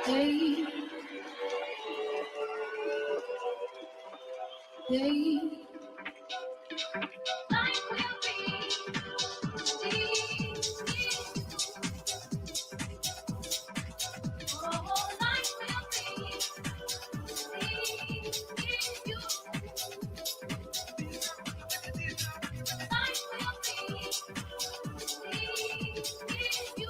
Day, day, life will be oh, life will be you. Life will be you.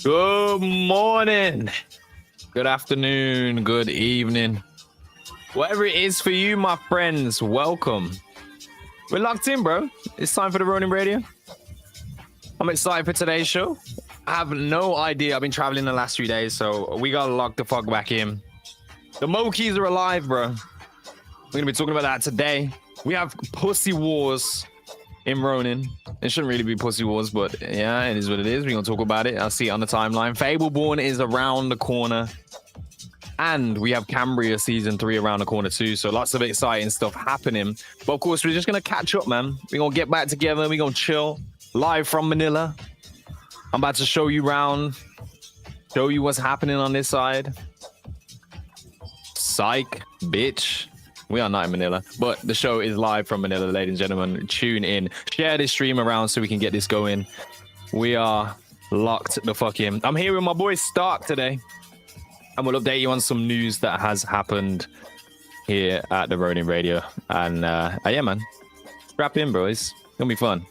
Good morning, good afternoon, good evening. Whatever it is for you, my friends, welcome. We're locked in, bro. It's time for the Ronin Radio. I'm excited for today's show. I have no idea. I've been traveling the last few days, so we gotta lock the fuck back in. The Mokies are alive, bro. We're gonna be talking about that today. We have Pussy Wars in Ronin. It shouldn't really be Pussy Wars, but yeah, it is what it is. We're going to talk about it. I'll see it on the timeline. Fableborn is around the corner. And we have Cambria Season 3 around the corner too. So lots of exciting stuff happening. But of course, we're just going to catch up, man. We're going to get back together. We're going to chill. Live from Manila. I'm about to show you around. Show you what's happening on this side. Psych, bitch. We are not in Manila, but the show is live from Manila, ladies and gentlemen. Tune in, share this stream around so we can get this going. We are locked the fuck in. I'm here with my boy Stark today, and we'll update you on some news that has happened here at the Ronin Radio. And yeah, man, strap in, bro. It's gonna be fun.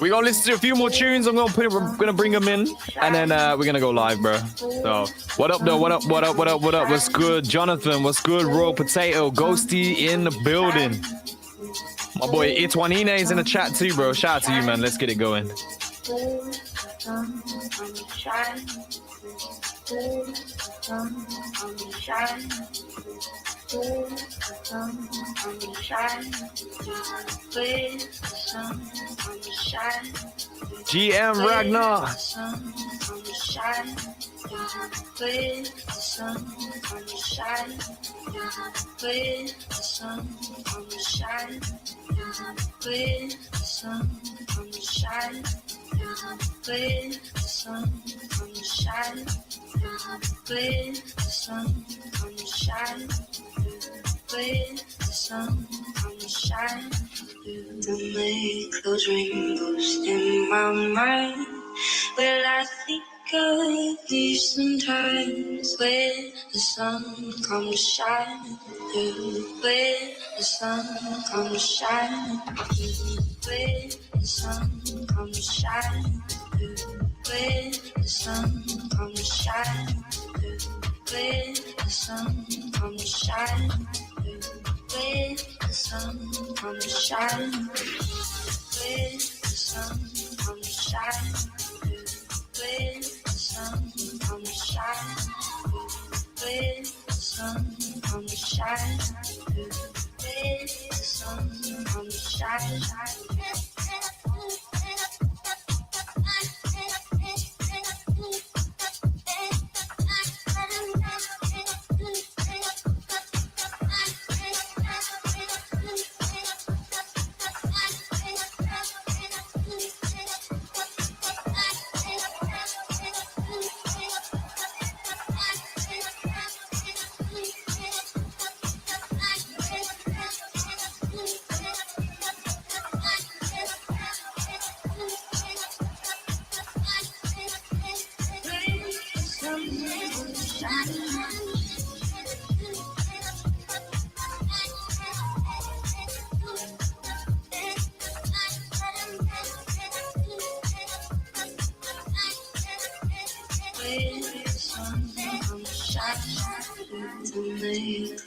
We're gonna listen to a few more tunes. I'm gonna bring them in, and then we're gonna go live, bro. So what up though? What up? What's good, Jonathan? What's good, Raw Potato? Ghosty in the building. My boy Itwanine is in the chat too, bro. Shout out to you, man. Let's get it going. GM Ragnar. Where the sun comes shining through. Where the sun comes shining through. Where the sun comes shining through. Don't make those rainbows in my mind. Well, I think of you sometimes. Where the sun comes shining through. Where the sun comes shining through. Where the sun comes shining through. Where the sun comes shining through. Where the sun comes shining through. Where the sun comes shining through. Where the sun comes shining through. Where the sun comes shining through. Where the sun comes shining through. Where the sun comes shining through.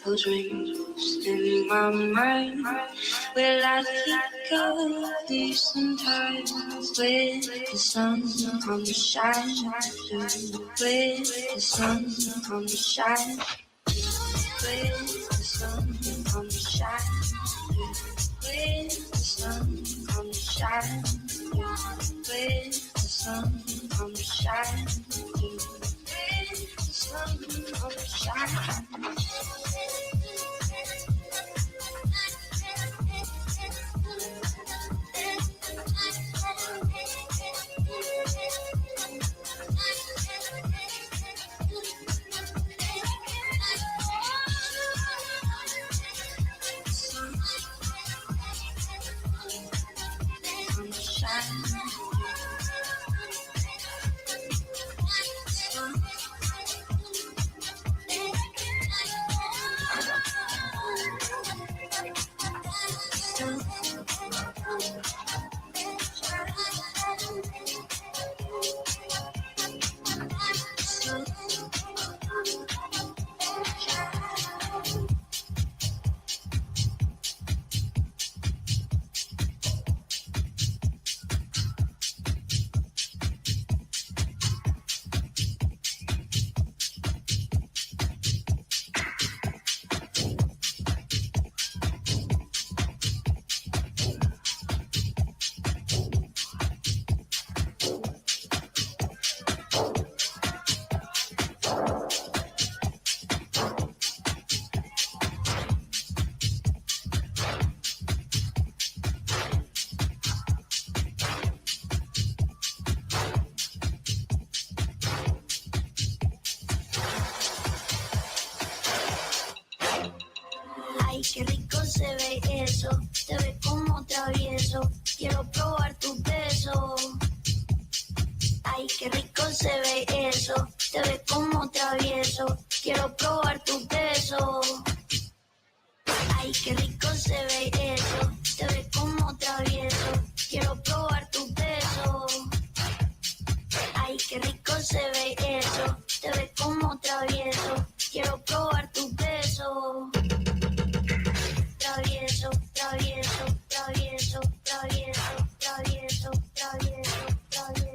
Those rainbows in my mind. Well, I think of you sometimes. Where the sun comes shining through. Where the sun comes shining. Where the sun comes shining through. Where the sun comes shining through. Where the sun comes shining through. Where the sun comes shining. Ay, qué rico se ve eso, te ves como travieso, quiero probar tu beso. Ay, qué rico se ve eso, te ves como travieso, quiero probar tu beso. Ay, qué rico se ve eso, te ves como travieso, quiero probar tu beso. Ay, qué rico se ve eso, te ves como travieso, quiero probar tu beso. Travieso, travieso, travieso, travieso, travieso, travieso, travieso,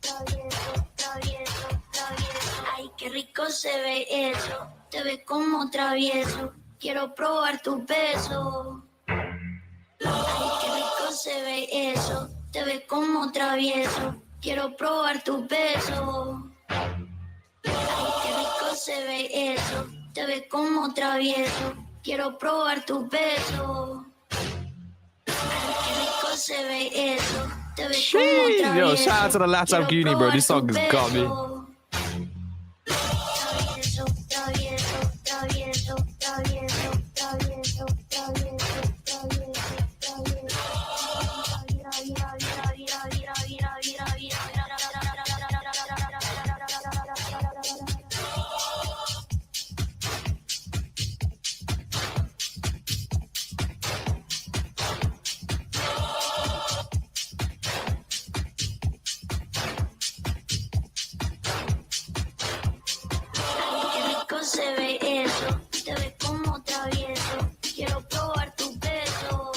travieso, travieso, travieso. Ay, qué rico se ve eso, te ves como travieso, quiero probar tu beso. Ay, qué rico se ve eso, te ves como travieso, quiero probar tu beso. Ay, qué rico se ve eso, te ves como travieso, quiero probar tu beso. Ay, qué rico se ve eso. Te ves como Jeez, yo, travieso. shout out to the Laptop Quiero Uni, bro. This probar song tu has got me. beso. Travieso, travieso, travieso, travieso, travieso, travieso, travieso, se ve eso, te ves como travieso, quiero probar tu beso.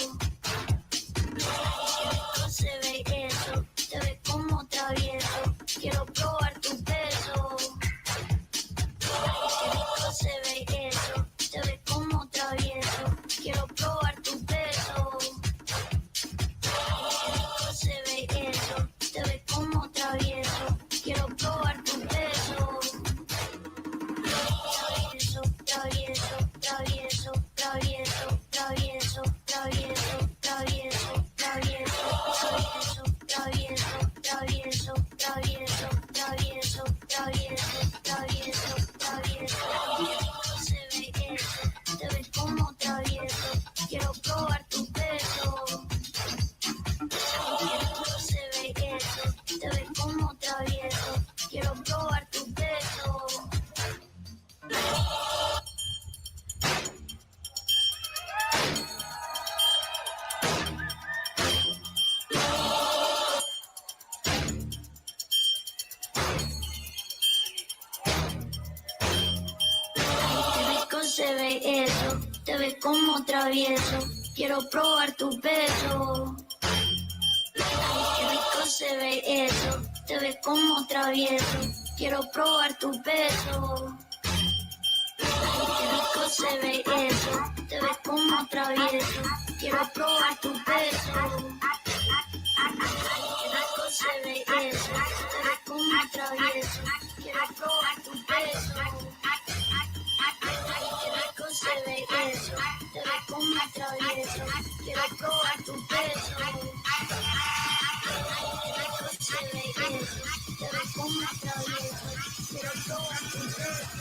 Ay, qué rico se ve eso, te ves como travieso, quiero probar tu beso. Ay, qué rico se ve eso, te ves como travieso, quiero probar tu beso. Ay, qué rico se ve eso, te ves como travieso, quiero probar tu beso. Travieso, travieso, travieso, travieso, travieso, travieso, travieso, travieso, travieso, travieso, travieso, travieso, travieso, travieso, travieso. Se ve eso, te ves como travieso, quiero probar tu beso. Se ve eso, te ves como travieso, quiero probar tu beso. Se ve eso, te ves como travieso, quiero probar tu beso. Ay, qué rico se ve eso, te ves como travieso, quiero probar tu beso. Ay, qué rico se ve eso, te ves como travieso, quiero probar tu beso. Ay, qué rico se ve eso, te ves como travieso, quiero probar tu beso. Se ve eso, te ves como travieso, quiero probar tu beso. Se ve eso, te ves como travieso, quiero probar tu beso.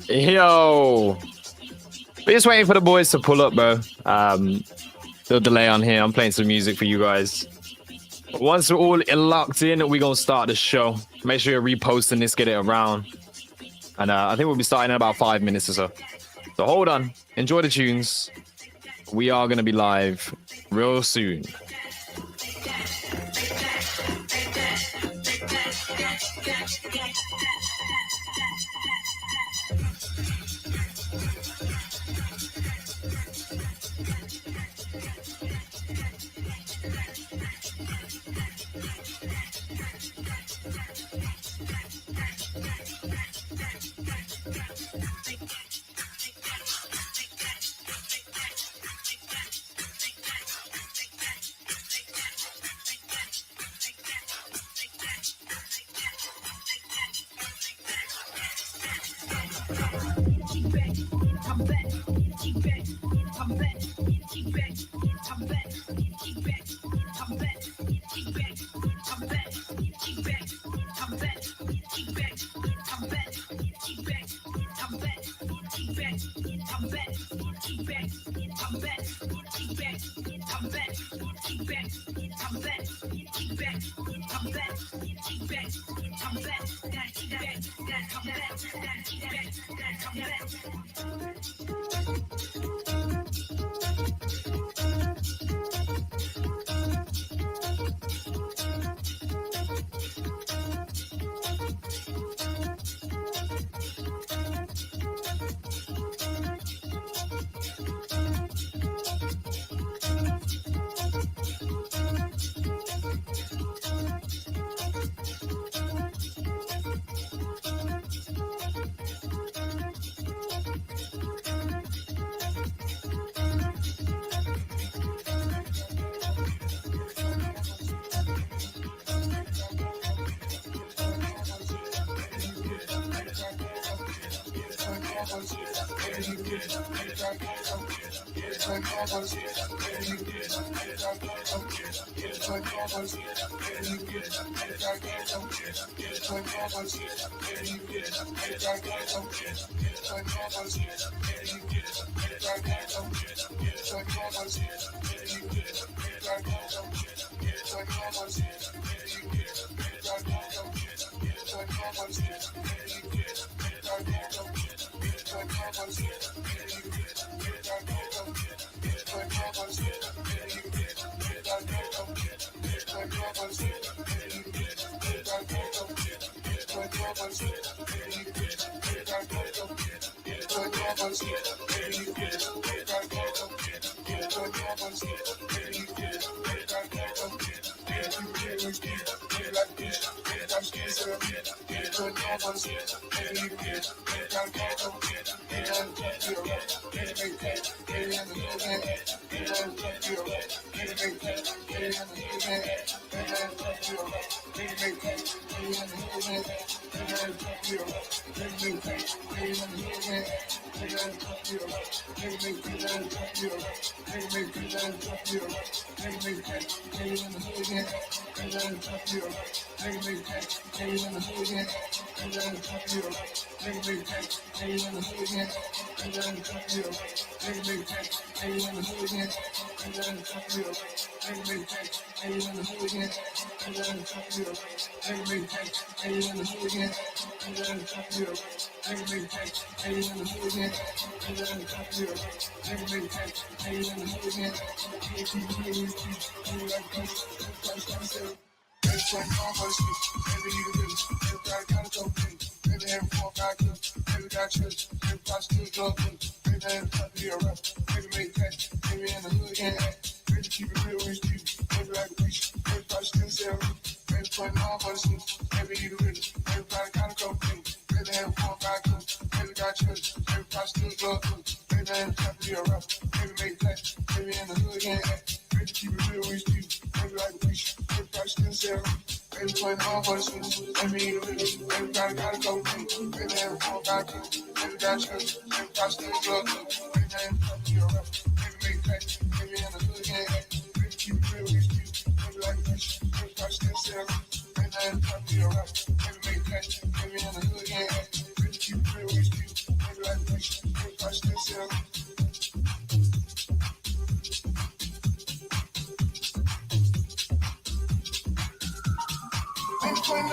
Yo. We're just waiting for the boys to pull up, bro. The delay on here. I'm playing some music for you guys. Once we're all locked in, we're going to start the show. Make sure you're reposting this, get it around. And I think we'll be starting in about 5 minutes or so. So hold on. Enjoy the tunes. We are going to be live real soon.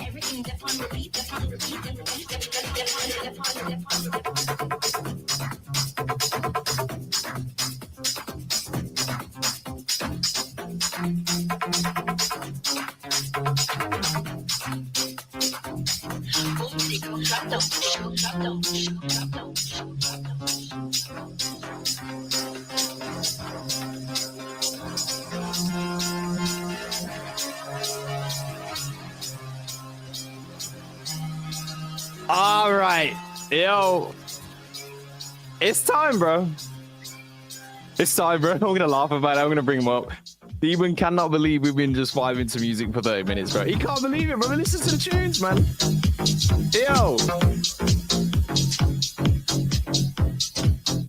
Everything dep on repeat, dep on repeat, dep repeat, dep on. Boom, tick, boom, drop down, drop down, drop down, drop down. All right, yo, it's time, bro. It's time, bro. I'm gonna laugh about it. I'm gonna bring him up. Steven cannot believe we've been just vibing to music for 30 minutes, bro. He can't believe it, bro. Listen to the tunes, man. Yo.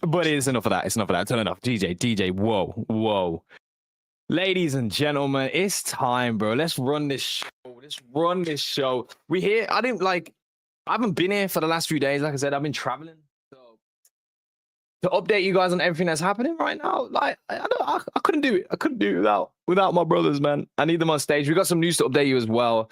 But it's enough of that. It's enough of that. Turn it off. DJ. Whoa, whoa. Ladies and gentlemen, it's time, bro. Let's run this show. We here. I haven't been here for the last few days. Like I said, I've been traveling. So to update you guys on everything that's happening right now, like I couldn't do it. I couldn't do it without my brothers, man. I need them on stage. We got some news to update you as well.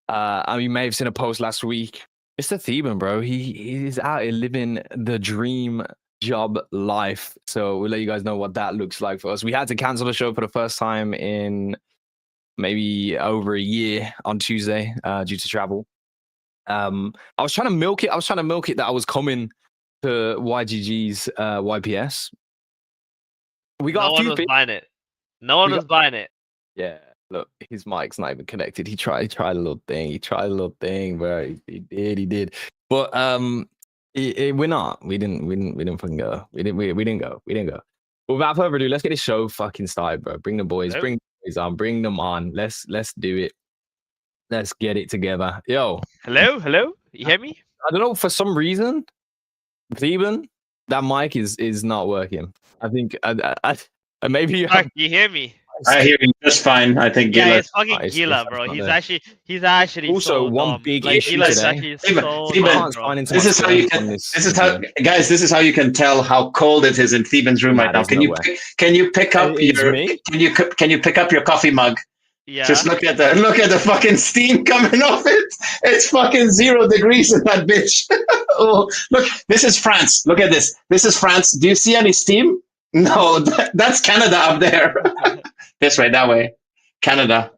You may have seen a post last week. It's the Theban, bro. He's out here living the dream job life. So we'll let you guys know what that looks like for us. We had to cancel the show for the first time in maybe over a year on Tuesday due to travel. I was trying to milk it. That I was coming to YGG's YPS. We got no one was buying it. No one was buying it. Yeah, look, his mic's not even connected. He tried a little thing. Bro. He did. But we're not. We didn't fucking go. We didn't go. But without further ado, let's get this show fucking started, bro. Bring the boys. Bring the boys on. Bring them on. Let's do it. Let's get it together. Yo. Hello? You hear me? I don't know, for some reason, Theban, that mic is not working. I think maybe you Mark, you hear me? I hear you just fine. I think Yeah, Gila. it's fucking Gila, bro. He's actually also so one dumb. big like, issue Gila's today. actually so Theban, dumb, bro. This is how you can. Guys. This is how you can tell how cold it is in Theban's room right now. Can you pick up your coffee mug? Yeah. Just look at the fucking steam coming off it. It's fucking 0 degrees in that bitch. Oh, look, this is France. Look at this. This is France. Do you see any steam? No, that's Canada up there. This way, that way. Canada.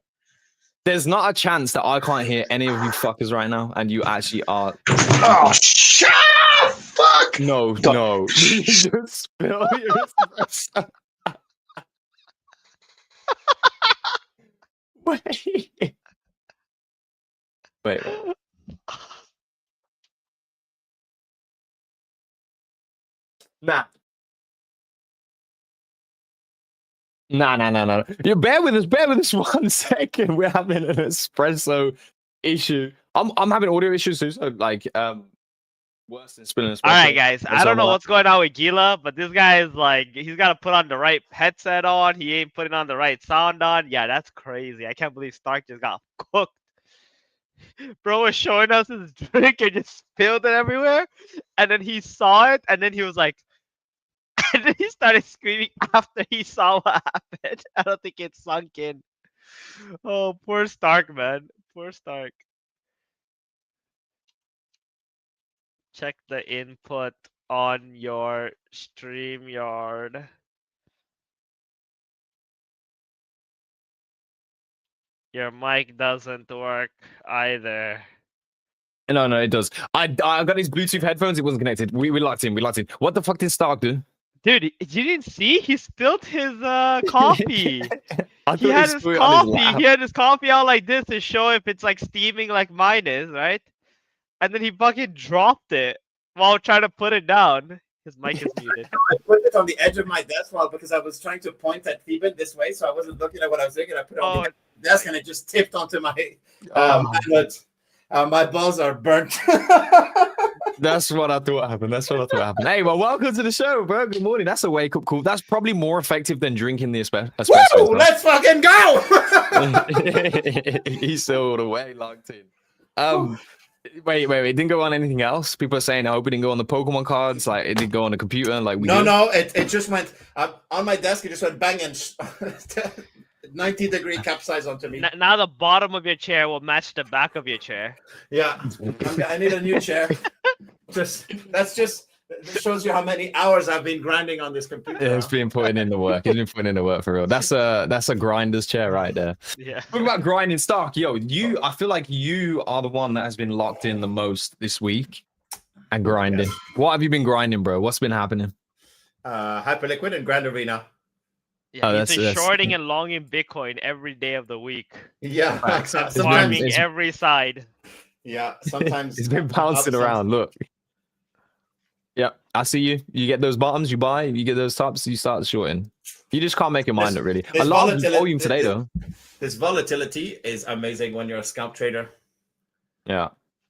There's not a chance that I can't hear any of you fuckers right now, and you actually are. Oh, shut up! Fuck! No. You just spill your espresso. Wait. Nah. You bear with us 1 second. We're having an espresso issue. I'm having audio issues too, so like worse than spilling espresso. All right, guys. I don't know what's going on with Gila, but this guy is like, he's got to put on the right headset on. He ain't putting on the right sound on. Yeah, that's crazy. I can't believe Stark just got cooked. Bro was showing us his drink and just spilled it everywhere. And then he saw it, and then he was like, and then he started screaming after he saw what happened. I don't think it sunk in. Oh, poor Stark, man. Poor Stark. Check the input on your StreamYard. Your mic doesn't work either. No, it does. I got his Bluetooth headphones. It wasn't connected. We locked in. What the fuck did Stark do? Dude, you didn't see? He spilled his coffee. He had his coffee out like this to show if it's like steaming like mine is, right? And then he fucking dropped it while trying to put it down. His mic is muted. I put it on the edge of my desk because I was trying to point at Theban this way, so I wasn't looking at what I was doing. I put it on the desk and it just tipped onto my mallet. My balls are burnt. That's what I thought happened. Hey, well, welcome to the show, bro. Good morning. That's a wake-up call. That's probably more effective than drinking the espresso. Woo! Let's fucking go! He's still all the way locked in. Wait. It didn't go on anything else? People are saying, I hope it didn't go on the Pokemon cards. Like, it didn't go on the computer. Like, No, it just went on my desk. It just went bang and 90-degree capsize onto me. Now the bottom of your chair will match the back of your chair. Yeah, I need a new chair. That's just This shows you how many hours I've been grinding on this computer. Yeah, he's been putting in the work. He's been putting in the work for real. That's a grinder's chair right there. Yeah. Talk about grinding stock, yo. I feel like you are the one that has been locked in the most this week and grinding. Yes. What have you been grinding, bro? What's been happening? Hyperliquid and Grand Arena. Yeah, he's been shorting and longing Bitcoin every day of the week. Yeah, Farming every side. Yeah, sometimes it's been bouncing around. Look. Yeah, I see you. You get those bottoms, you buy. You get those tops, you start shorting. You just can't make your mind up, really. A lot of volume today, though. This volatility is amazing when you're a scalp trader. Yeah.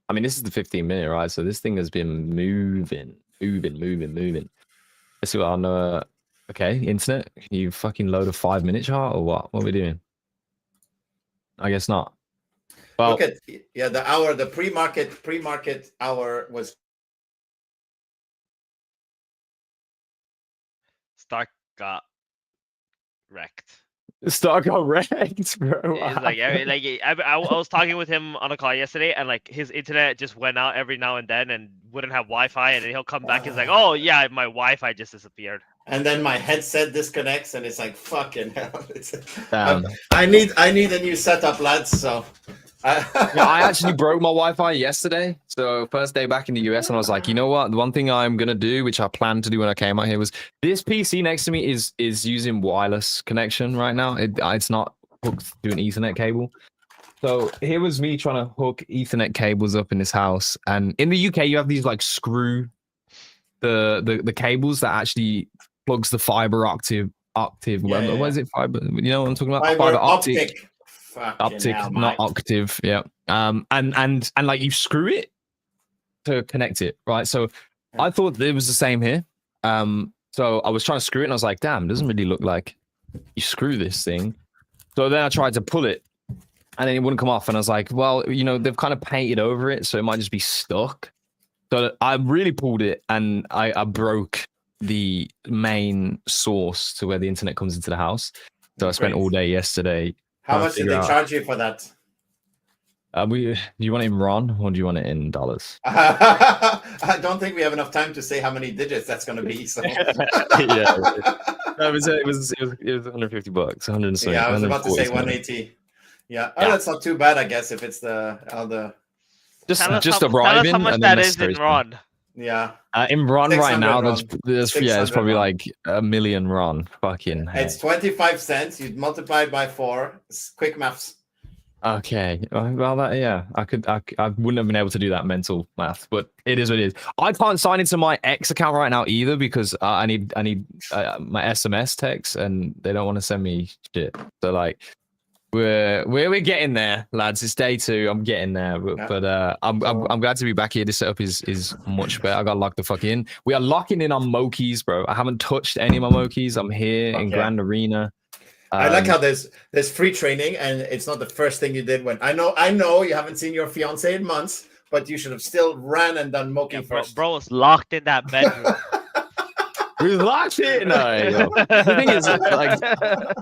I mean, this is the 15-minute, right? So this thing has been moving. Let's see what I know. Okay, internet. Can you fucking load a 5-minute chart or what? What are we doing? I guess not. Well, look at the hour, the pre-market hour was. Stock got wrecked. Stock got wrecked, bro. It's like I was talking with him on a call yesterday, and like his internet just went out every now and then, and wouldn't have Wi-Fi, and then he'll come back. He's like, "Oh yeah, my Wi-Fi just disappeared." And then my headset disconnects, and it's like fucking hell. I need a new setup, lads. So. I actually broke my Wi-Fi yesterday. So first day back in the US, and I was like, you know what? The one thing I'm gonna do, which I planned to do when I came out here, was this PC next to me is using wireless connection right now. It's not hooked to an Ethernet cable. So here was me trying to hook Ethernet cables up in this house. And in the UK, you have these like screw the cables that actually plugs the fiber octave. What is it? Fiber? You know what I'm talking about? Fiber optic. Optic, not octave. Yeah. And like you screw it to connect it, right? So I thought it was the same here. So I was trying to screw it, and I was like, damn, it doesn't really look like you screw this thing. So then I tried to pull it, and then it wouldn't come off. And I was like, well, you know, they've kind of painted over it, so it might just be stuck. So I really pulled it, and I broke the main source to where the internet comes into the house. So I spent all day yesterday. How much did they charge you for that? Do you want it in RON or do you want it in dollars? I don't think we have enough time to say how many digits that's going to be. So. Yeah, no, it was $150, 170. Yeah, I was about to say 180. Yeah, that's not too bad, I guess, if it's the just arriving. Tell us how much that is in RON. Yeah. In RON right now, there's probably RON. like 1 million RON. Fucking hell. It's 25 cents. You'd multiply it by 4. It's quick maths. Okay. Well, I wouldn't have been able to do that mental math, but it is what it is. I can't sign into my X account right now either because I need my SMS text, and they don't want to send me shit. So like, we're getting there, lads. It's day 2. I'm getting there, but I'm glad to be back here. This setup is much better. I got locked the fuck in. We are locking in on Mokies, bro. I haven't touched any of my Mokies. I'm here in Grand Arena. I like how there's free training, and it's not the first thing you did. When I know you haven't seen your fiance in months, but you should have still ran and done Moki first. Bro was locked in that bedroom. We locked in. The thing is, like,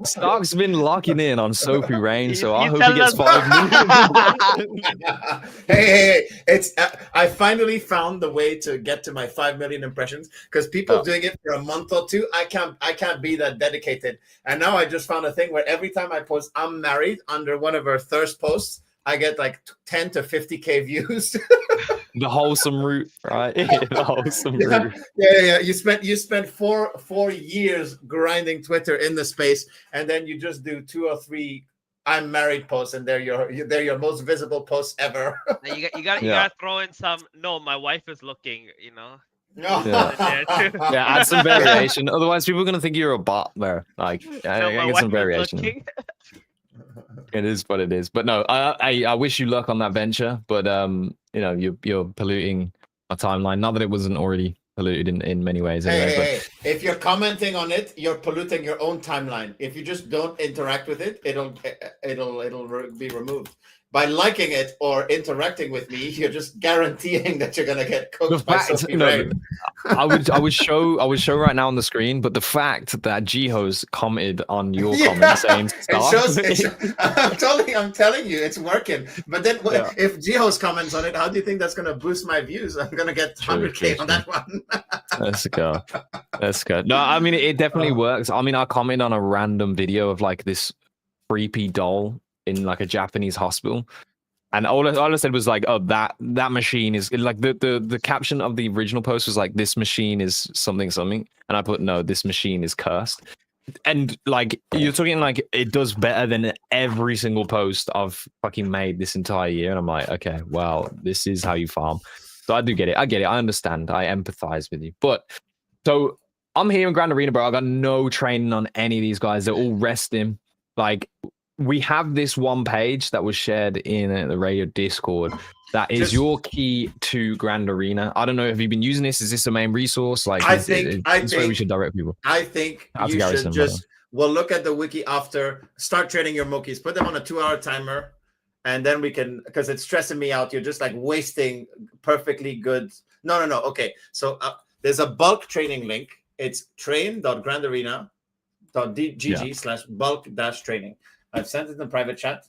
Stock's been locking in on Sophie Rain, so I hope he gets 5 million. Hey, it's I finally found the way to get to my 5 million impressions because people doing it for a month or 2, I can't be that dedicated. And now I just found a thing where every time I post "I'm married" under one of her thirst posts, I get like 10 to 50K views. The wholesome route, right? The wholesome route. Yeah. You spent four years grinding Twitter in the space, and then you just do 2 or 3 "I'm married" posts, and they're your most visible posts ever. You gotta throw in some. No, my wife is looking. You know. Add some variation. Otherwise, people are gonna think you're a bot there. Like, I get some variation. It is what it is. But no, I wish you luck on that venture. But you know, you're polluting a timeline. Not that it wasn't already polluted in many ways. Anyway, hey, if you're commenting on it, you're polluting your own timeline. If you just don't interact with it, it'll be removed. By liking it or interacting with me, you're just guaranteeing that you're gonna get cooked by Sophie Rain. I would show right now on the screen, but the fact that Jiho's commented on your comment saying stuff, I'm telling you, it's working. But then if Jiho's comments on it, how do you think that's gonna boost my views? I'm gonna get 100K on that one. Let's go. Let's go. No, I mean it definitely works. I mean, I commented on a random video of like this creepy doll in like a Japanese hospital. And all I said was like, oh, that machine is like the caption of the original post was like, this machine is something. And I put, no, this machine is cursed. And like, you're talking like it does better than every single post I've fucking made this entire year. And I'm like, okay, well, this is how you farm. So I do get it. I get it. I understand. I empathize with you. But so I'm here in Grand Arena, bro. I got no training on any of these guys. They're all resting. Like, we have this one page that was shared in the radio Discord that is your key to Grand Arena. I don't know if you've been using this. Is this the main resource? Like, I think we should direct people. I think you should just look at the wiki after, start training your Mokies, put them on a 2-hour timer, and then we can, because it's stressing me out. You're just like wasting perfectly good. No. Okay, so there's a bulk training link. It's train.grandarena.gg/bulk-training. I've sent it in the private chat.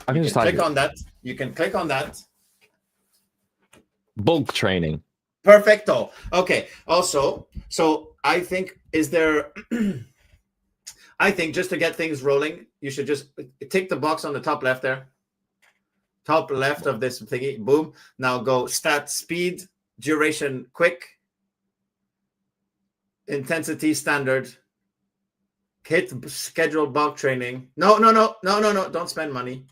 I can just click on that. You can click on that. Bulk training. Perfecto. Okay. Also, so I think I think just to get things rolling, you should just tick the box on the top left there. Top left of this thingy. Boom. Now go stat, speed, duration, quick, intensity, standard. Hit scheduled bulk training. No. Don't spend money.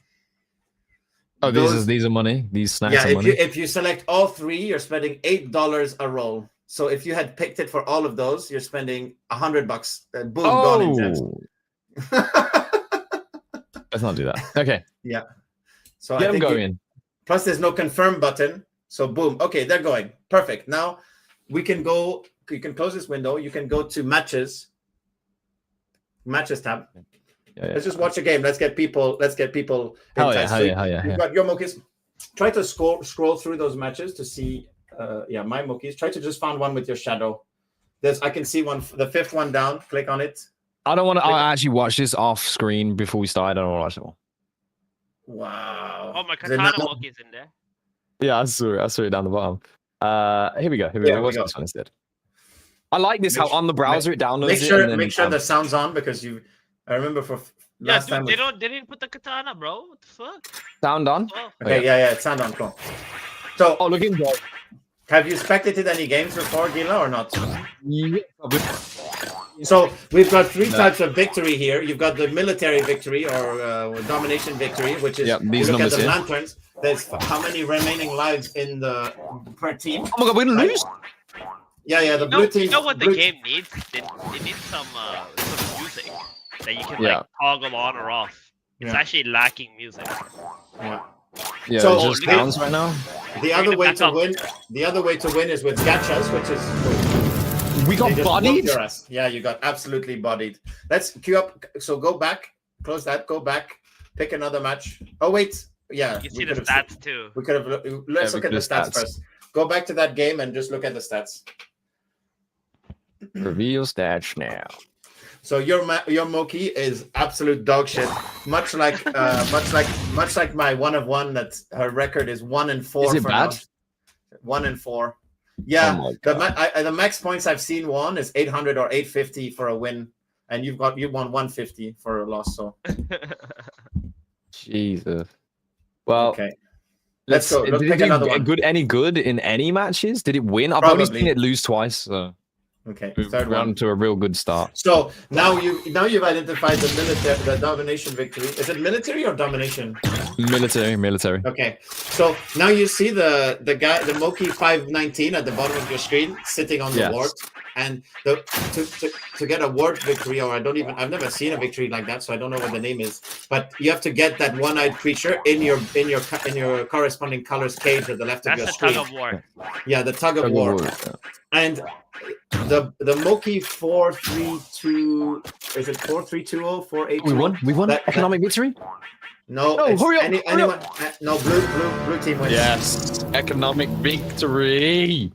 Oh, these are money. These snacks are money. If you select all three, you're spending $8 a roll. So if you had picked it for all of those, you're spending $100. Boom, gone in gems. Let's not do that. Okay. Yeah. So Get them going. Plus, there's no confirm button. So boom. Okay, they're going. Perfect. Now we can go. You can close this window. You can go to matches. Matches tab. Yeah. Let's just watch a game. Let's get people. Hell yeah. You've got your Mokies. Try to scroll through those matches to see. My Mokies. Try to just find one with your shadow. I can see one. The fifth one down. Click on it. I don't want to actually watch this off screen before we start. I don't want to watch it all. Wow. Oh, my Katana Moki's in there. Yeah, I saw it down the bottom. Here we go. Watch this one instead. I like this how on the browser it downloads Make sure the sound's on because I remember for last time. They didn't put the katana, bro. What the fuck? Sound on? Oh. Okay, yeah, it's sound on. Cool. So, look at that. Have you spectated any games before, Gila, or not? Yeah. So we've got three types of victory here. You've got the military victory or domination victory, which is these look numbers at the here. lanterns. There's how many remaining lives in the per team. Oh my god, we're gonna lose. Yeah, the blue team. You know what the game needs? They need some music that you can like toggle on or off. It's actually lacking music. Yeah, so just sounds right now. The other way to win is with gachas, which is we got bodied. Yeah, you got absolutely bodied. Let's queue up. So go back, close that, go back, pick another match. Oh wait, yeah. You see the stats too. We could have. Let's look at the stats first. Go back to that game and just look at the stats. Reveal stats now. So your Moki is absolute dog shit. Much like my 1 of 1. That her record is 1-4. Is it bad? 1-4. Yeah, oh the max points I've seen won is 800 or 850 for a win, and you won 150 for a loss. So Jesus. Well, okay. Let's go. Did pick another one. Any good in any matches? Did it win? I've only seen it lose twice. So. Okay, third one to a real good start. So now you've identified the domination victory. Is it military or domination? Military. Okay, so now you see the guy, the Moki 519 at the bottom of your screen, sitting on the ward, and to get a ward victory, or I've never seen a victory like that, so I don't know what the name is. But you have to get that one-eyed creature in your corresponding colors cage at the left of your screen. That's the tug of war. Yeah, the tug of war. And the Moki 432, is it 4320 482? We won economic victory. No, hurry up! Anyone? No, blue team wins. Yes, economic victory.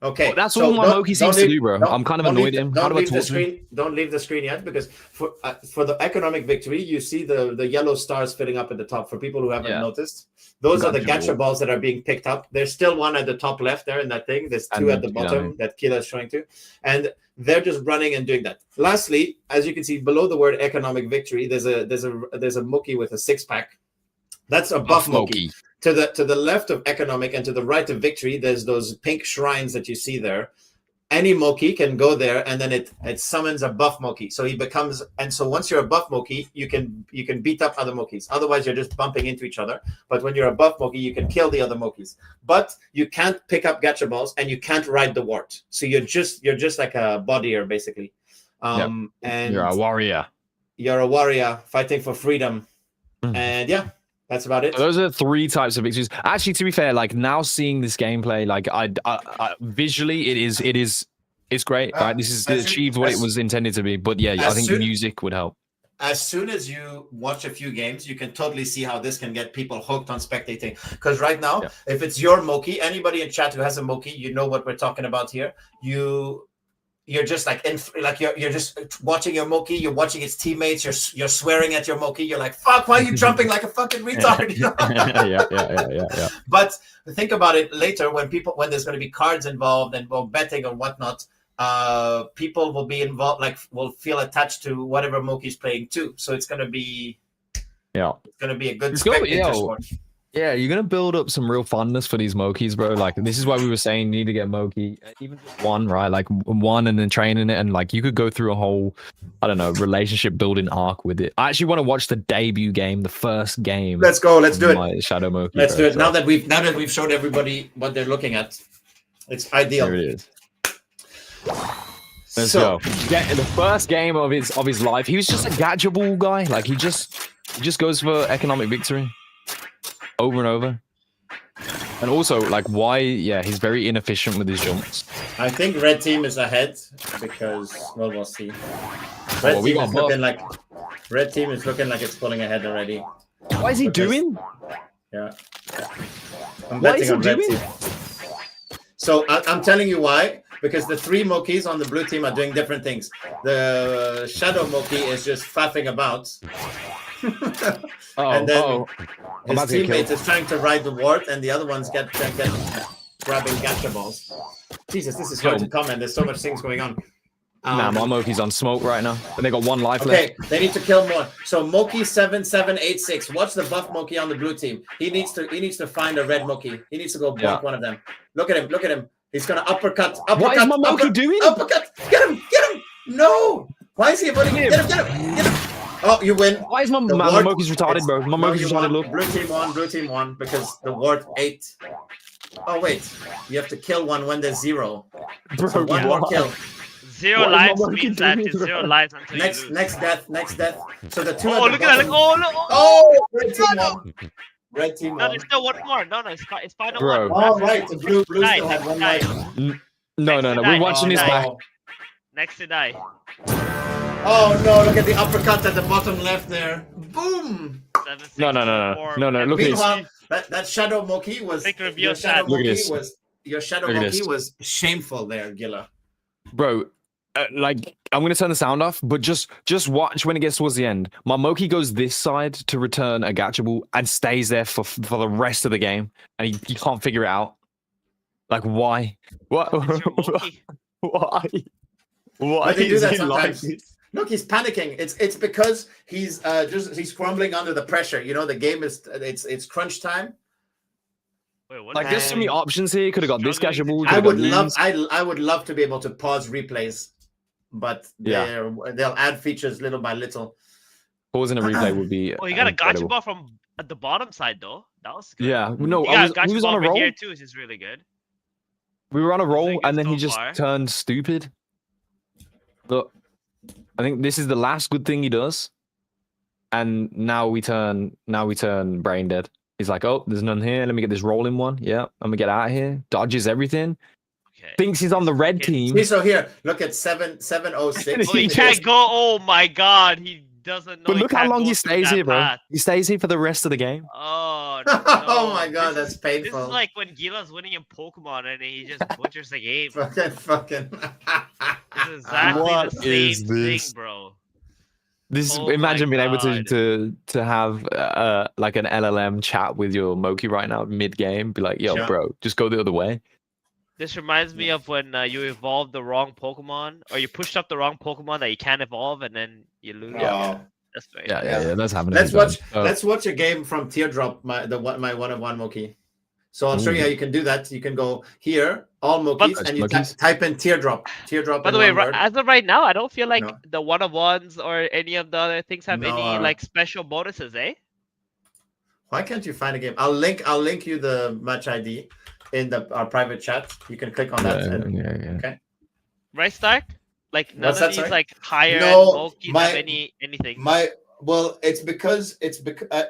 Okay, That's so all my don't- Moki don't seems to leave- do, bro. don't- I'm kind of don't annoyed leave at him. the- How Don't do I leave the talk to him? screen. Don't leave the screen yet, because for the economic victory, you see the yellow stars filling up at the top. For people who haven't Yeah. noticed, those are the Gacha gacha balls that are being picked up. There's still one at the top left there in that thing. There's two And at the two down bottom here. that Kila is showing to, and they're just running and doing that. Lastly, as you can see below the word economic victory, there's a Moki with a 6-pack. That's a buff Moki. To the left of economic and to the right of victory, there's those pink shrines that you see there. Any Moki can go there, and then it summons a buff Moki. So he becomes, and so once you're a buff Moki, you can beat up other Mokis. Otherwise, you're just bumping into each other. But when you're a buff Moki, you can kill the other Mokis. But you can't pick up gacha balls, and you can't ride the wart. So you're just like a bodyer basically. And You're a warrior. You're a warrior fighting for freedom. And yeah. That's about it. So those are 3 types of victories. Actually, to be fair, like now seeing this gameplay, like I visually, it's great. Right, this is achieved what it was intended to be. But yeah, I think music would help. As soon as you watch a few games, you can totally see how this can get people hooked on spectating. Because right now, if it's your Moki, anybody in chat who has a Moki, you know what we're talking about here. You're just like you're just watching your Moki, you're watching its teammates, you're swearing at your Moki, you're like, fuck, why are you jumping like a fucking retard? yeah. But think about it later when there's going to be cards involved and betting or whatnot, people will be involved, like will feel attached to whatever Moki's playing too. So it's gonna be a good spectator sport. Yeah, you're gonna build up some real fondness for these Mokis, bro. Like this is why we were saying you need to get Moki, even just one, right? Like one, and then training it, and like you could go through a whole, I don't know, relationship building arc with it. I actually want to watch the debut game, the first game. Let's go. Let's do it. Shadow Moki. Let's do it. So. Now that we've showed everybody what they're looking at, it's ideal. Here it is. Let's go. Yeah, the first game of his life, he was just a gacha ball guy. Like he just goes for economic victory. Over and over. And also, like, why? Yeah, he's very inefficient with his jumps. I think red team is ahead because, well, we'll see. Red team is looking like it's pulling ahead already. What is he doing? Yeah. I'm betting on red team. So I'm telling you why. Because the 3 Mokis on the blue team are doing different things. The shadow Moki is just faffing about. And then his teammates is trying to ride the wart, and the other ones get grabbing gacha balls. Jesus, this is hard to comment. There's so much things going on. Nah, my Moki's on smoke right now, and they got 1 life left. Okay, they need to kill more. So Moki 7786. Watch the buff Moki on the blue team. He needs to find a red Moki. He needs to go block one of them. Look at him. He's gonna uppercut. What is my Moki doing? Uppercut. Get him. No. Why is he avoiding? Get him. Oh, you win. Why is my Moki's retarded, bro? My Moki's retarded, look. Blue team won because the ward 8. Oh, wait. You have to kill one when there's 0. Bro, so one more kill. 0 lives means that it's 0 lives until next, you lose. Next death. So the 2 Oh, look at that. Oh, red team won. Red team won. No, there's still 1 more. No, it's final bro. 1. Oh, right. The blue still had 1 life. No. We're watching this back. Next to die. Oh no, look at the uppercut at the bottom left there. Boom! 7, 6, No. 4, Look at this. That shadow Moki was your shadow Moki was shameful there, Gilla. Bro, like I'm gonna turn the sound off, but just watch when it gets towards the end. My Moki goes this side to return a gacha ball and stays there for the rest of the game, and he can't figure it out. Like why? What? Why? Why they do is that he sometimes? like this? Look, he's panicking. It's because he's crumbling under the pressure. You know, the game is it's crunch time. Wait, what? Like there's so many options here. Could have got this gacha ball. I would love to be able to pause replays, but they'll add features little by little. Pausing a replay would be. Oh, you got a gacha ball from at the bottom side though. That was good. Yeah, no, he was on a roll here too, which is really good. We were on a roll, and then he just turned stupid. Look, I think this is the last good thing he does, and now we turn brain dead. He's like, oh, there's none here. Let me get this rolling one. Yeah, I'm gonna get out of here. Dodges everything. Okay. Thinks he's on the red team. So here, look at 706. Oh, he can't go. Oh my God, he doesn't know. But he look how can't long go he through stays that here, bro. path. He stays here for the rest of the game. Oh Oh no. my god, This that's is- painful. This is like when Gila's winning in Pokemon and he just butchers the game. fucking. This is exactly What the is same thing, this? bro. This Oh my imagine being able God. to have like an LLM chat with your Moki right now mid game. Be like, yo, Yeah. bro, just go the other way. This reminds me of when you evolved the wrong Pokemon, or you pushed up the wrong Pokemon that you can't evolve, and then you lose. Oh. That's right. Yeah. That's happening. Let's watch. Oh. Let's watch a game from Teardrop. My 1-of-1 Moki. So I'll show you how you can do that. You can go here, all Mokis, and you type in Teardrop. Teardrop. By the in way, one word. as of right now, I don't feel like No. the 1-of-1s or any of the other things have No, any like special bonuses, eh? Why can't you find a game? I'll link you the match ID in our private chat. You can click on that. Okay. Right, Stark? Like none What's of that, these sorry? like higher No, end Mokis my- have anything. Well, it's because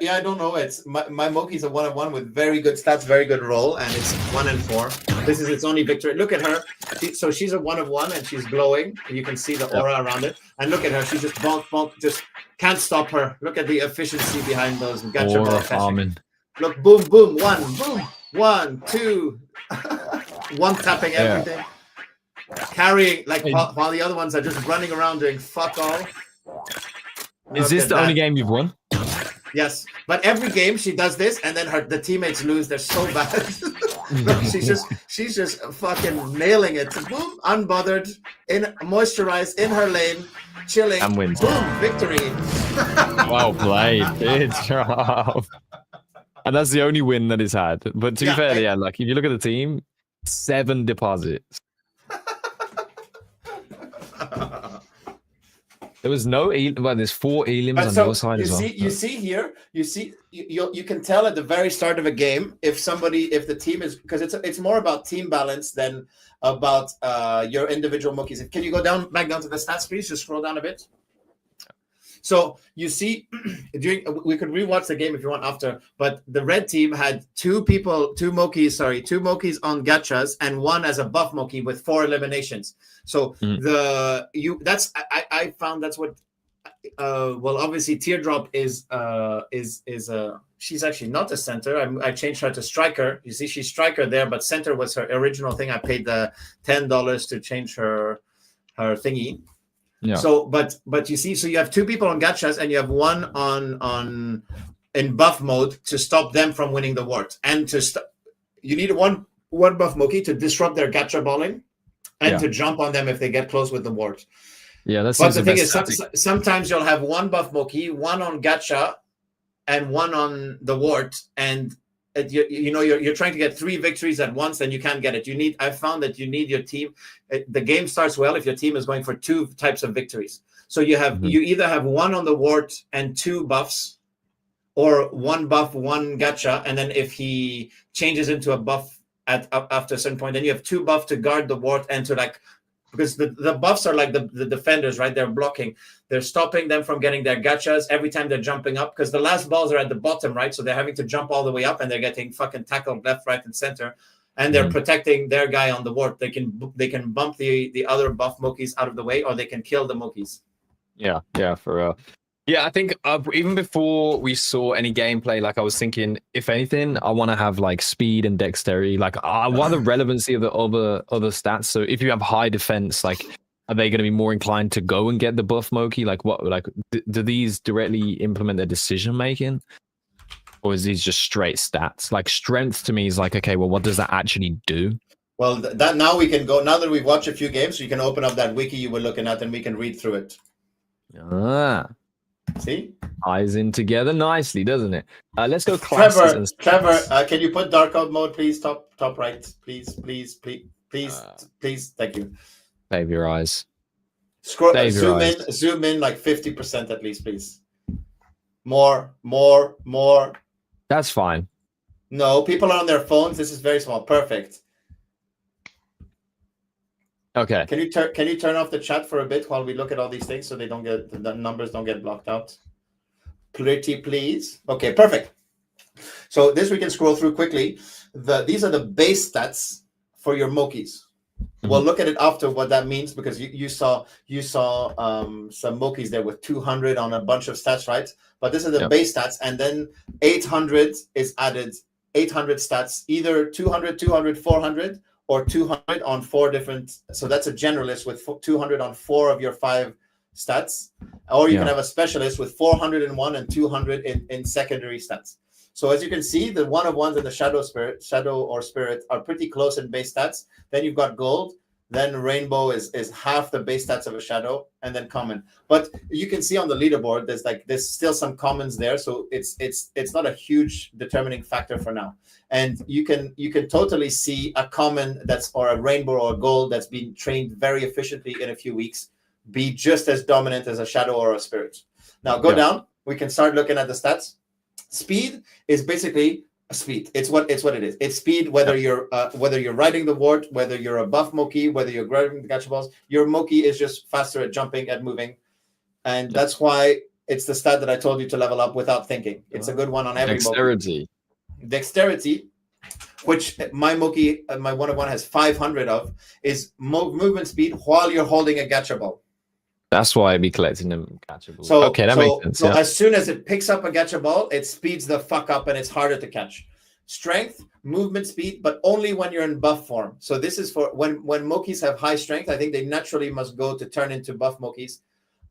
yeah, I don't know. It's my Moki's a 1-of-1 with very good stats, very good roll, and it's 1-4. This is its only victory. Look at her. So she's a 1-of-1 and she's glowing. You can see the aura around it. And look at her. She just bonk, just can't stop her. Look at the efficiency behind those gacha ball catching. Look, boom, boom, one, two, one tapping everything, carrying like while the other ones are just running around doing fuck all. Is this the only game you've won? Yes, but every game she does this, and then the teammates lose. They're so bad. No, she's just fucking nailing it. Boom, unbothered, moisturized in her lane, chilling, and wins. Boom, victory. Well played, good job. And that's the only win that he's had. But to be fair, like if you look at the team, 7 deposits. There was no well, there's 4 elims on your side as well. You can tell at the very start of a game if the team is, because it's more about team balance than about your individual Mokis. Can you go back down to the stats, please? Just scroll down a bit. So you see, we could rewatch the game if you want after, but the red team had two Mokis on gachas and one as a buff Moki with 4 eliminations. So I found that's what. Well, obviously Teardrop is she's actually not a center. I changed her to striker. You see, she's striker there, but center was her original thing. I paid the $10 to change her thingy. Yeah. So, but you see, so you have 2 people on gachas and you have one on in buff mode to stop them from winning the ward, and you need one buff Moki to disrupt their gacha balling and to jump on them if they get close with the ward. Yeah, that's. But the thing is, sometimes you'll have one buff Moki, one on gacha, and one on the ward, and you're trying to get 3 victories at once, and you can't get it. I found that you need your team. The game starts well if your team is going for 2 types of victories. So you either have one on the ward and 2 buffs, or 1 buff, 1 gacha, and then if he changes into a buff after a certain point, then you have 2 buff to guard the ward and to because the buffs are like the defenders, right? They're blocking. They're stopping them from getting their gachas every time they're jumping up, because the last balls are at the bottom, right? So they're having to jump all the way up, and they're getting fucking tackled left, right, and center. And they're protecting their guy on the ward. They can bump the other buff Mokis out of the way, or they can kill the Mokis. Yeah, for real. Yeah, I think even before we saw any gameplay, like I was thinking, if anything, I want to have like speed and dexterity. Like, what are the relevancy of the other stats? So if you have high defense, like, are they going to be more inclined to go and get the buff Moki? Like, do these directly implement their decision making, or is these just straight stats? Like, strength to me is like, okay, well, what does that actually do? Well, that now we can go. Now that we've watched a few games, you can open up that wiki you were looking at, and we can read through it. See? Ties in together nicely, doesn't it? Let's go classes. Trevor, can you put dark out mode, please? Top right, please. Thank you. Save your eyes. Zoom in like 50% at least, please. More. That's fine. No, people are on their phones. This is very small. Perfect. Okay. Can you turn off the chat for a bit while we look at all these things so the numbers don't get blocked out? Pretty please. Okay, perfect. So this we can scroll through quickly. These are the base stats for your Mokis. Well, look at it after what that means, because you saw some Mokis there with 200 on a bunch of stats, right? But this is the base stats, and then 800 is added. 800 stats, either 200, 200, 400, or 200 on 4 different. So that's a generalist with 200 on 4 of your 5 stats, or you can have a specialist with 401 and 200 in secondary stats. So as you can see, the 1 of 1s and the shadow or spirit are pretty close in base stats. Then you've got gold. Then rainbow is half the base stats of a shadow, and then common. But you can see on the leaderboard, there's still some commons there, so it's not a huge determining factor for now. And you can totally see a common or a rainbow or a gold that's been trained very efficiently in a few weeks be just as dominant as a shadow or a spirit. Now go down. We can start looking at the stats. Speed is basically speed. It's what it is. It's speed, whether you're riding the wart, whether you're a buff Moki, whether you're grabbing the gacha balls. Your Moki is just faster at jumping, at moving, and that's why it's the stat that I told you to level up without thinking. It's a good one on every Moki. Dexterity, which my Moki, my 1 of 1 has 500 of, is movement speed while you're holding a gacha ball. That's why I'd be collecting them gacha balls. So, okay, that makes sense. So as soon as it picks up a gacha ball, it speeds the fuck up and it's harder to catch. Strength, movement speed, but only when you're in buff form. So this is for when Mokis have high strength. I think they naturally must go to turn into buff Mokis.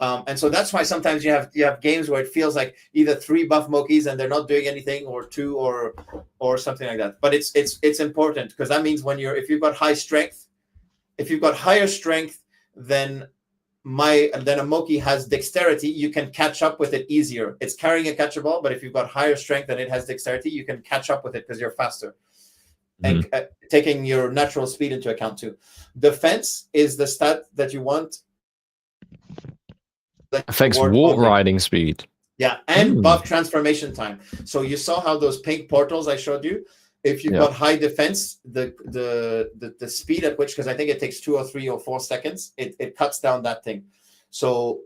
And so that's why sometimes you have games where it feels like either 3 buff Mokis and they're not doing anything, or 2 or something like that. But it's important, because that means if you've got high strength, if you've got higher strength than a Moki has dexterity, you can catch up with it easier. It's carrying a catcher ball, but if you've got higher strength than it has dexterity, you can catch up with it because you're faster. And taking your natural speed into account too. Defense is the stat that you want. Affects wart riding speed. Yeah, and buff transformation time. So you saw how those pink portals I showed you. If you've got high defense, the speed at which, because I think it takes 2 or 3 or 4 seconds, it cuts down that thing. So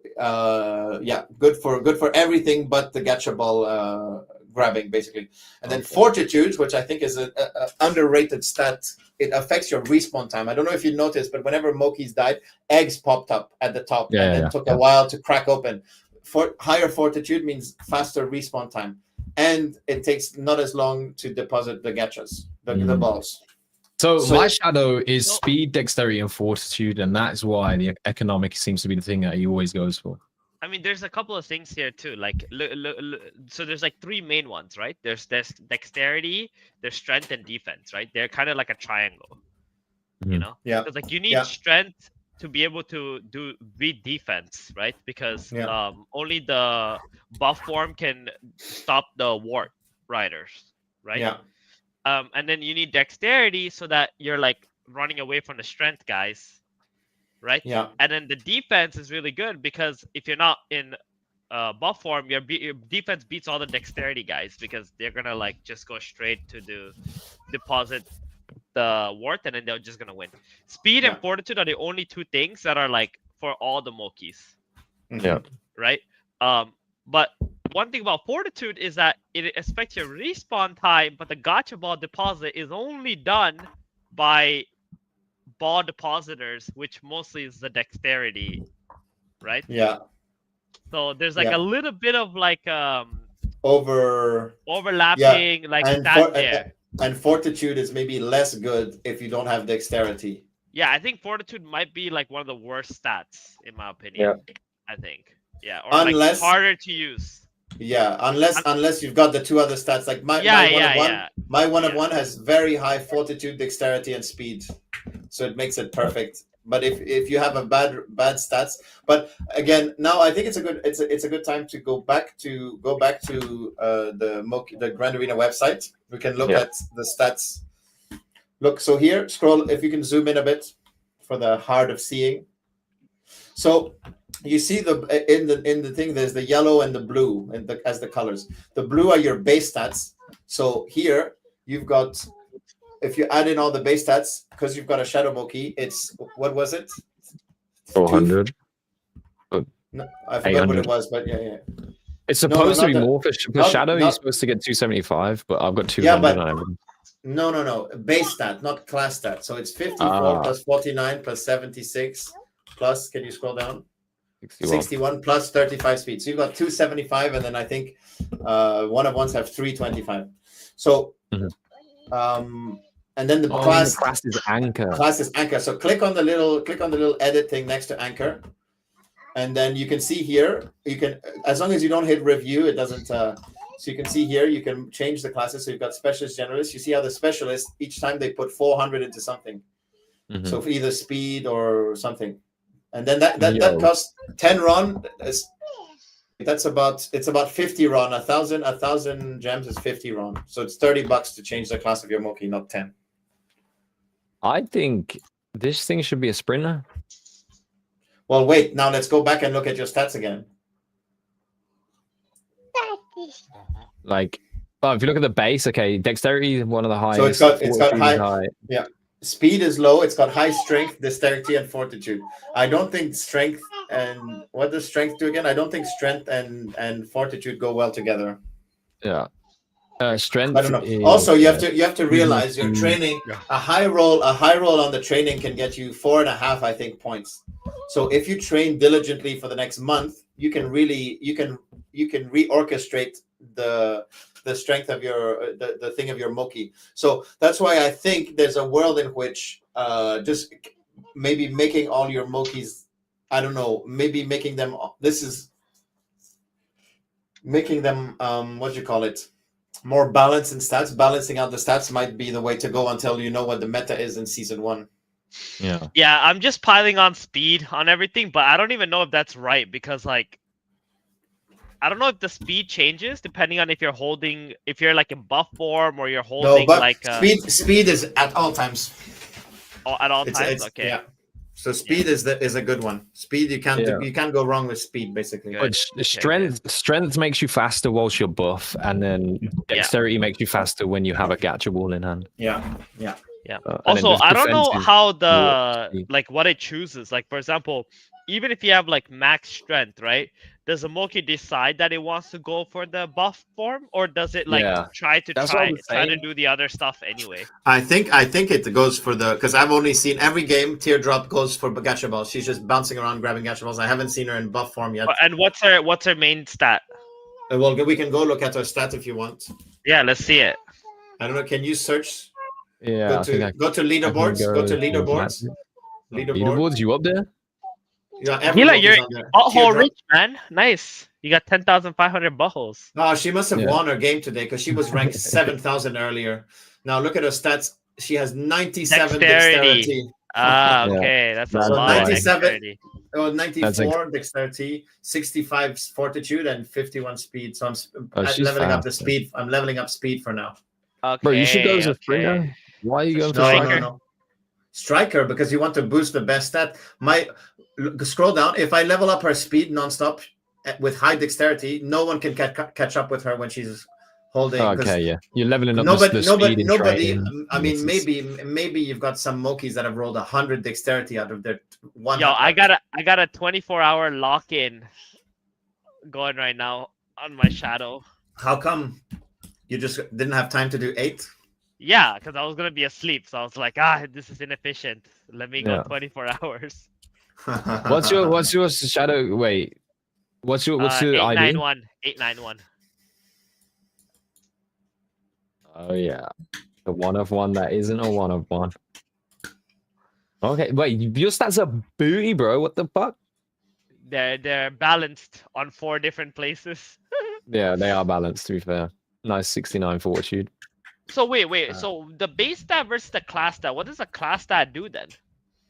good for everything but the gacha ball grabbing, basically. And then fortitude, which I think is a underrated stat. It affects your respawn time. I don't know if you noticed, but whenever Mokis died, eggs popped up at the top, and then took a while to crack open. Higher fortitude means faster respawn time. And it takes not as long to deposit the gachas, the balls. So my shadow is speed, dexterity, and fortitude, and that is why the economic seems to be the thing that he always goes for. I mean, there's a couple of things here too. Like, so there's like 3 main ones, right? There's dexterity, there's strength, and defense, right? They're kind of like a triangle, you know? Yeah. Because like you need strength to be able to beat defense, right? Because only the buff form can stop the wart riders, right? Yeah. And then you need dexterity so that you're like running away from the strength guys, right? Yeah. And then the defense is really good, because if you're not in buff form, your defense beats all the dexterity guys, because they're gonna like just go straight to deposit the wart, and then they're just gonna win. Speed and fortitude are the only 2 things that are like for all the Mokis. Yeah. Right. But one thing about fortitude is that it affects your respawn time, but the gacha ball deposit is only done by ball depositors, which mostly is the dexterity, right? Yeah. So there's like a little bit of like Yeah. overlapping, like that there. And fortitude is maybe less good if you don't have dexterity. Yeah, I think fortitude might be like one of the worst stats in my opinion. Yeah. I think. Yeah, or like harder to use. Yeah, unless you've got the 2 other stats, like my 1 of 1 has very high fortitude, dexterity, and speed, so it makes it perfect. But if you have a bad stats, but again, now I think it's a good time to go back to the Grand Arena website. We can look at the stats. Look, so here, scroll, if you can zoom in a bit for the hard of seeing. So you see in the thing, there's the yellow and the blue as the colors. The blue are your base stats. So here you've got, if you add in all the base stats, because you've got a shadow Moki, it's, what was it? 400. No, I forgot what it was, but yeah. It's supposed to be more for shadow. You're supposed to get 275, but I've got 200 on everything. No. Base stat, not class stat. So it's 54 plus 49 plus 76 plus. Can you scroll down? 61 plus 35 speed. So you've got 275, and then I think one of ones have 325. So, and then the class is anchor. Class is anchor. So click on the little edit thing next to anchor, and then you can see here. You can, as long as you don't hit review, it doesn't. So you can see here, you can change the classes. So you've got specialist, generalist. You see how the specialist each time they put 400 into something. So for either speed or something. And then that costs 10 RON. It's about 50 RON. 1,000 gems is 50 RON. So it's $30 to change the class of your Moki, not 10. I think this thing should be a sprinter. Well, wait. Now let's go back and look at your stats again. Like, if you look at the base, okay, dexterity is one of the highest. So it's got high. Yeah. Speed is low. It's got high strength, dexterity, and fortitude. I don't think strength and what does strength do again? I don't think strength and fortitude go well together. Yeah. Strength. I don't know. Also, you have to realize your training. A high roll on the training can get you 4.5, I think, points. So if you train diligently for the next month, you can reorchestrate the strength of your the thing of your Moki. So that's why I think there's a world in which just maybe making all your Mokis, I don't know, maybe making them what do you call it, more balanced in stats. Balancing out the stats might be the way to go until you know what the meta is in season 1. Yeah, I'm just piling on speed on everything, but I don't even know if that's right, because like I don't know if the speed changes depending on if you're like in buff form or you're holding speed is at all times. At all times, okay. Yeah. So speed is a good one. Speed you can't go wrong with speed basically. But strength makes you faster whilst you're buff, and then dexterity makes you faster when you have a gacha ball in hand. Yeah. Also, I don't know how what it chooses. Like, for example, even if you have like max strength, right? Does the Moki decide that it wants to go for the buff form, or does it try to do the other stuff anyway? I think it goes for because I've only seen every game Teardrop goes for gacha balls. She's just bouncing around grabbing gacha balls. I haven't seen her in buff form yet. And what's her main stat? Well, we can go look at her stat if you want. Yeah, let's see it. I don't know. Can you search? Yeah. Go to leaderboards. Go to leaderboards. Leaderboards. You up there? Yeah, you're butthole rich, man. Nice. You got 10,500 buttholes. No, she must have won her game today because she was ranked 7,000 earlier. Now look at her stats. She has 97 dexterity. Okay, that's a lot. 97. 94 dexterity, 65 fortitude, and 51 speed. So I'm leveling up the speed. I'm leveling up speed for now. Okay, bro, you should go as a sprinter. Why are you going for striker? No. Striker, because you want to boost the best stat. Scroll down. If I level up her speed nonstop with high dexterity, no one can catch up with her when she's holding. Okay, yeah, you're leveling up the speed. Nobody. I mean, maybe you've got some Mokis that have rolled 100 dexterity out of their one. Yo, I got a 24-hour lock-in going right now on my shadow. How come? You just didn't have time to do 8? Yeah, because I was gonna be asleep, so I was like, this is inefficient. Let me go 24 hours. What's your shadow? Wait, what's your ID? 891. Oh yeah, the 1 of 1 that isn't a 1 of 1. Okay, wait, your stats are booty, bro. What the fuck? They're balanced on 4 different places. Yeah, they are balanced. To be fair, nice 69 fortitude. So wait. So the base stat versus the class stat. What does a class stat do then?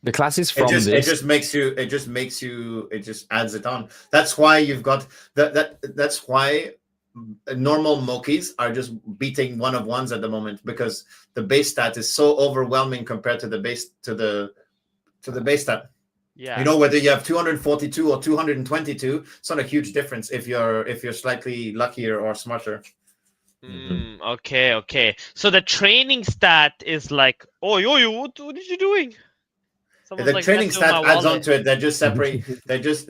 The class is from this. this. It just adds it on. That's why you've got that's why normal Mokis are just beating 1 of 1s at the moment, because the base stat is so overwhelming compared to the base base stat. Yeah. You know, whether you have 242 or 222, it's not a huge difference if you're slightly luckier or smarter. Okay. So the training stat is like, what are you doing? Someone's the training stat adds onto it. They're just separate. they're just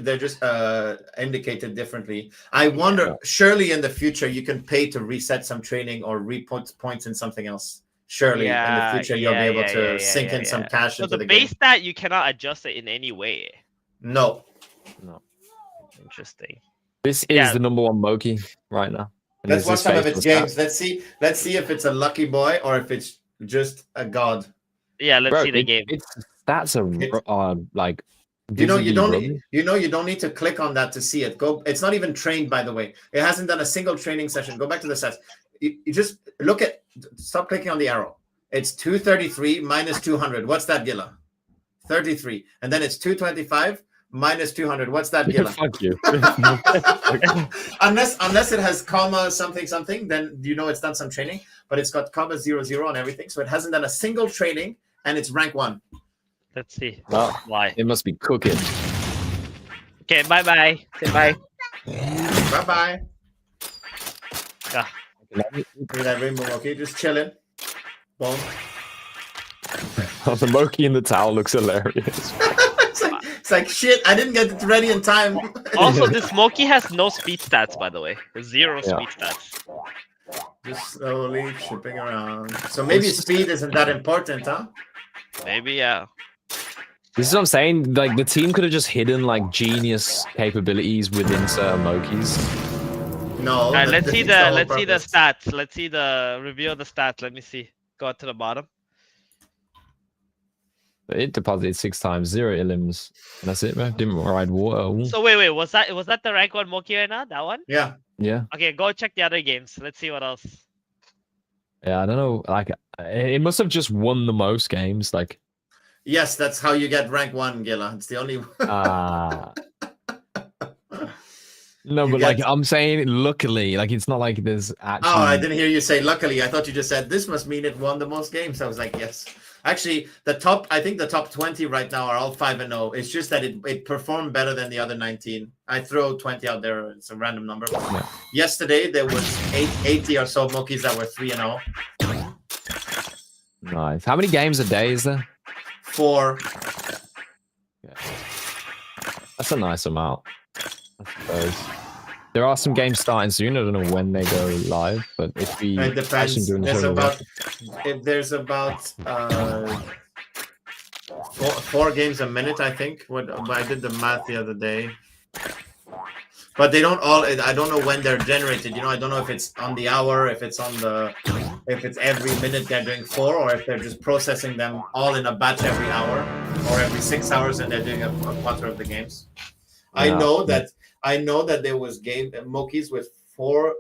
indicated differently. I wonder, surely in the future you can pay to reset some training or re-put points in something else. Surely in the Yeah, future you'll be able to yeah, sink in some cash So into the the base game. stat you cannot adjust it in any way. No. Interesting. This is Yeah. the number one Moki right now. And Let's is watch this some of based its on games. stats? Let's see if it's a lucky boy or if it's just a god. Yeah, let's Bro, see the game. Its stats are like You know, you don't rubbish. you don't need to click on that to see it. Go. It's not even trained, by the way. It hasn't done a single training session. Go back to the stats. You just look at. Stop clicking on the arrow. It's 233 minus 200. What's that, Gilla? 33, and then it's 225 minus 200. What's that, Gilla? Fuck you. unless it has comma something, then you know it's done some training. But it's got comma 00 on everything, so it hasn't done a single training, and it's rank 1. Let's see. Well, Why? it must be cooking. Okay, bye. Say bye. Bye bye. Yeah. Look at that rainbow monkey just chilling. Boom. The Moki in the towel looks hilarious. It's like shit. I didn't get it ready in time. Also, this Moki has no speed stats, by the way. Zero Yeah. speed stats. Just slowly shipping around. So maybe speed isn't that important, huh? Maybe, yeah. This is what I'm saying. Like the team could have just hidden like genius capabilities within certain Mokis. No. Alright, that let's see defeats whole the purpose. stats. Let's see the review of the stats. Let me see. Go up to the bottom. It deposited 6 times, 0 elims. And that's it, man. Didn't ride water. Ooh. So wait, was that the rank 1 Moki right now? That one? Yeah. Yeah. Okay, go check the other games. Let's see what else. Yeah, I don't know. Like, it must have just won the most games. Like, Yes, that's how you get rank 1, Gilla. It's the only. no, You but like get- I'm saying, luckily, like it's not like there's actually. Oh, I didn't hear you say luckily. I thought you just said this must mean it won the most games. I was like, yes. Actually, I think the top 20 right now are all 5-0. It's just that it performed better than the other 19. I throw 20 out there. It's a random number. Yeah. Yesterday, there was 80 or so Mokis that were 3-0. Nice. How many games a day is there? 4. That's a nice amount, I suppose. There are some games starting soon. I don't know when they go live, but if we It depends. doing There's about 4 games a minute, I think. I did the math the other day. But they don't all. I don't know when they're generated. You know, I don't know if it's on the hour, if it's every minute they're doing 4, or if they're just processing them all in a batch every hour, or every 6 hours, and they're doing a quarter of the games. I know that there was Mokis with 4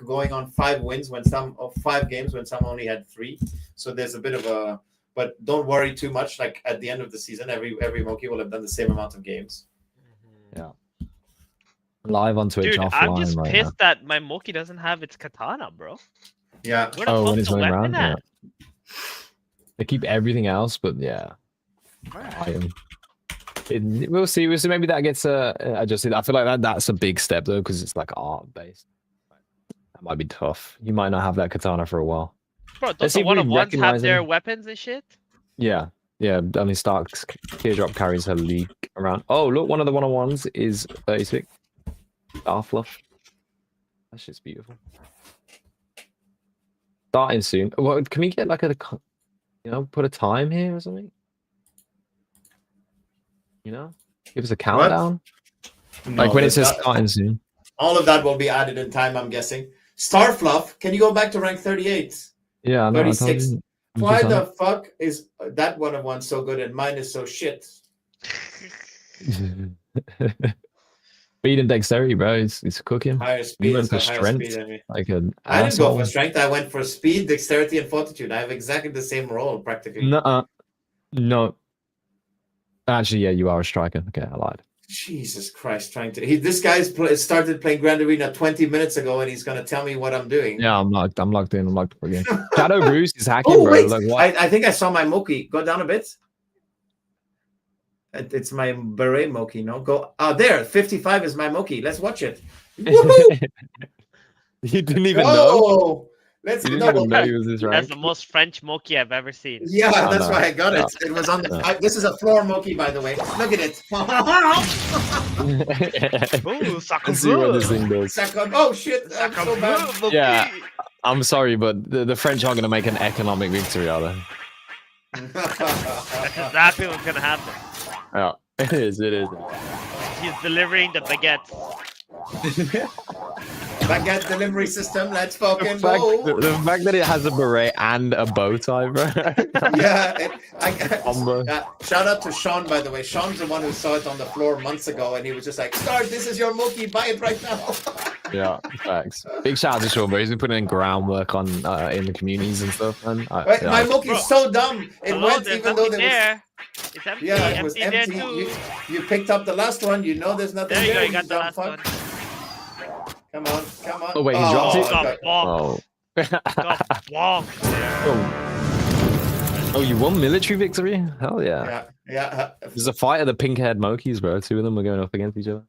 going on 5 wins when 5 games when some only had 3. So there's a bit of a. But don't worry too much. Like at the end of the season, every Moki will have done the same amount of games. Yeah. Live on Twitch. Dude, offline I'm just right pissed now. that my Moki doesn't have its katana, bro. Yeah. Where the Oh, when fuck's it's the running weapon around. at? Yeah. They keep everything else, but yeah. We'll see. Maybe that gets adjusted. I feel like that's a big step though, because it's like art based. That might be tough. You might not have that katana for a while. Bro, Let's don't see the if we one-of-ones have recognize their them. weapons and shit? Yeah. Yeah. I mean, Stark's teardrop carries her leak around. Oh, look, one of the one-on-ones is 36. Star fluff. That shit's beautiful. Starting soon. Well, can we get like put a time here or something? You know, give us a countdown. Like when it says starting soon. All of that will be added in time, I'm guessing. Star Fluff, can you go back to rank 38? Yeah, I know, 36. Why the fuck is that one so good and mine is so shit? Speed and dexterity, bro. It's cooking. Higher speed. You went is for the higher strength. speed, I mean. Like an I didn't go asshole. for strength. I went for speed, dexterity, and fortitude. I have exactly the same role, practically. No. Actually, yeah, you are a striker. Okay, I lied. Jesus Christ, this guy's started playing Grand Arena 20 minutes ago, and he's gonna tell me what I'm doing. Yeah, I'm locked in. I'm locked again. Shadow Bruce is hacking, Oh bro. wait, Like, what? I think I saw my Moki. Go down a bit. It's my beret Moki. No, go. There, 55 is my Moki. Let's watch it. Woohoo! You didn't even know. Oh, let's You go. didn't even know he was this That's rank. the most French Moki I've ever seen. Yeah, Oh, that's no. why I got it. No. It was on the. No. This is a floor Moki, by the way. Look at it. Ooh, Let's see what this thing does. Second. Oh shit! I'm so bad. Yeah. I'm sorry, but the French are going to make an economic victory out of it. That's exactly what's gonna happen. Yeah, it is. It is. He's delivering the baguettes. Baguette delivery system. Let's The fucking fact, go. the fact that it has a beret and a bow tie, bro. Yeah, Combo. shout out to Sean, by the way. Sean's the one who saw it on the floor months ago, and he was just like, "Start, this is your Mookie, buy it right now." Yeah, facts. Big shout out to Sean, bro. He's been putting in groundwork on in the communities and stuff, man. Wait, my Mookie's so dumb. It Hello, went there's even though nothing there was. there. It's empty. Yeah, it was empty there empty. too. You picked up the last one. You know there's nothing There you there. go. You got the dumb last fuck. one. Come on, come on. Oh, wait, he dropped it? Got okay. bonked. Oh. Got bonked there. Oh, you won military victory? Hell yeah. Yeah, yeah. There's a fight of the pink-haired Mokies, bro. Two of them were going up against each other.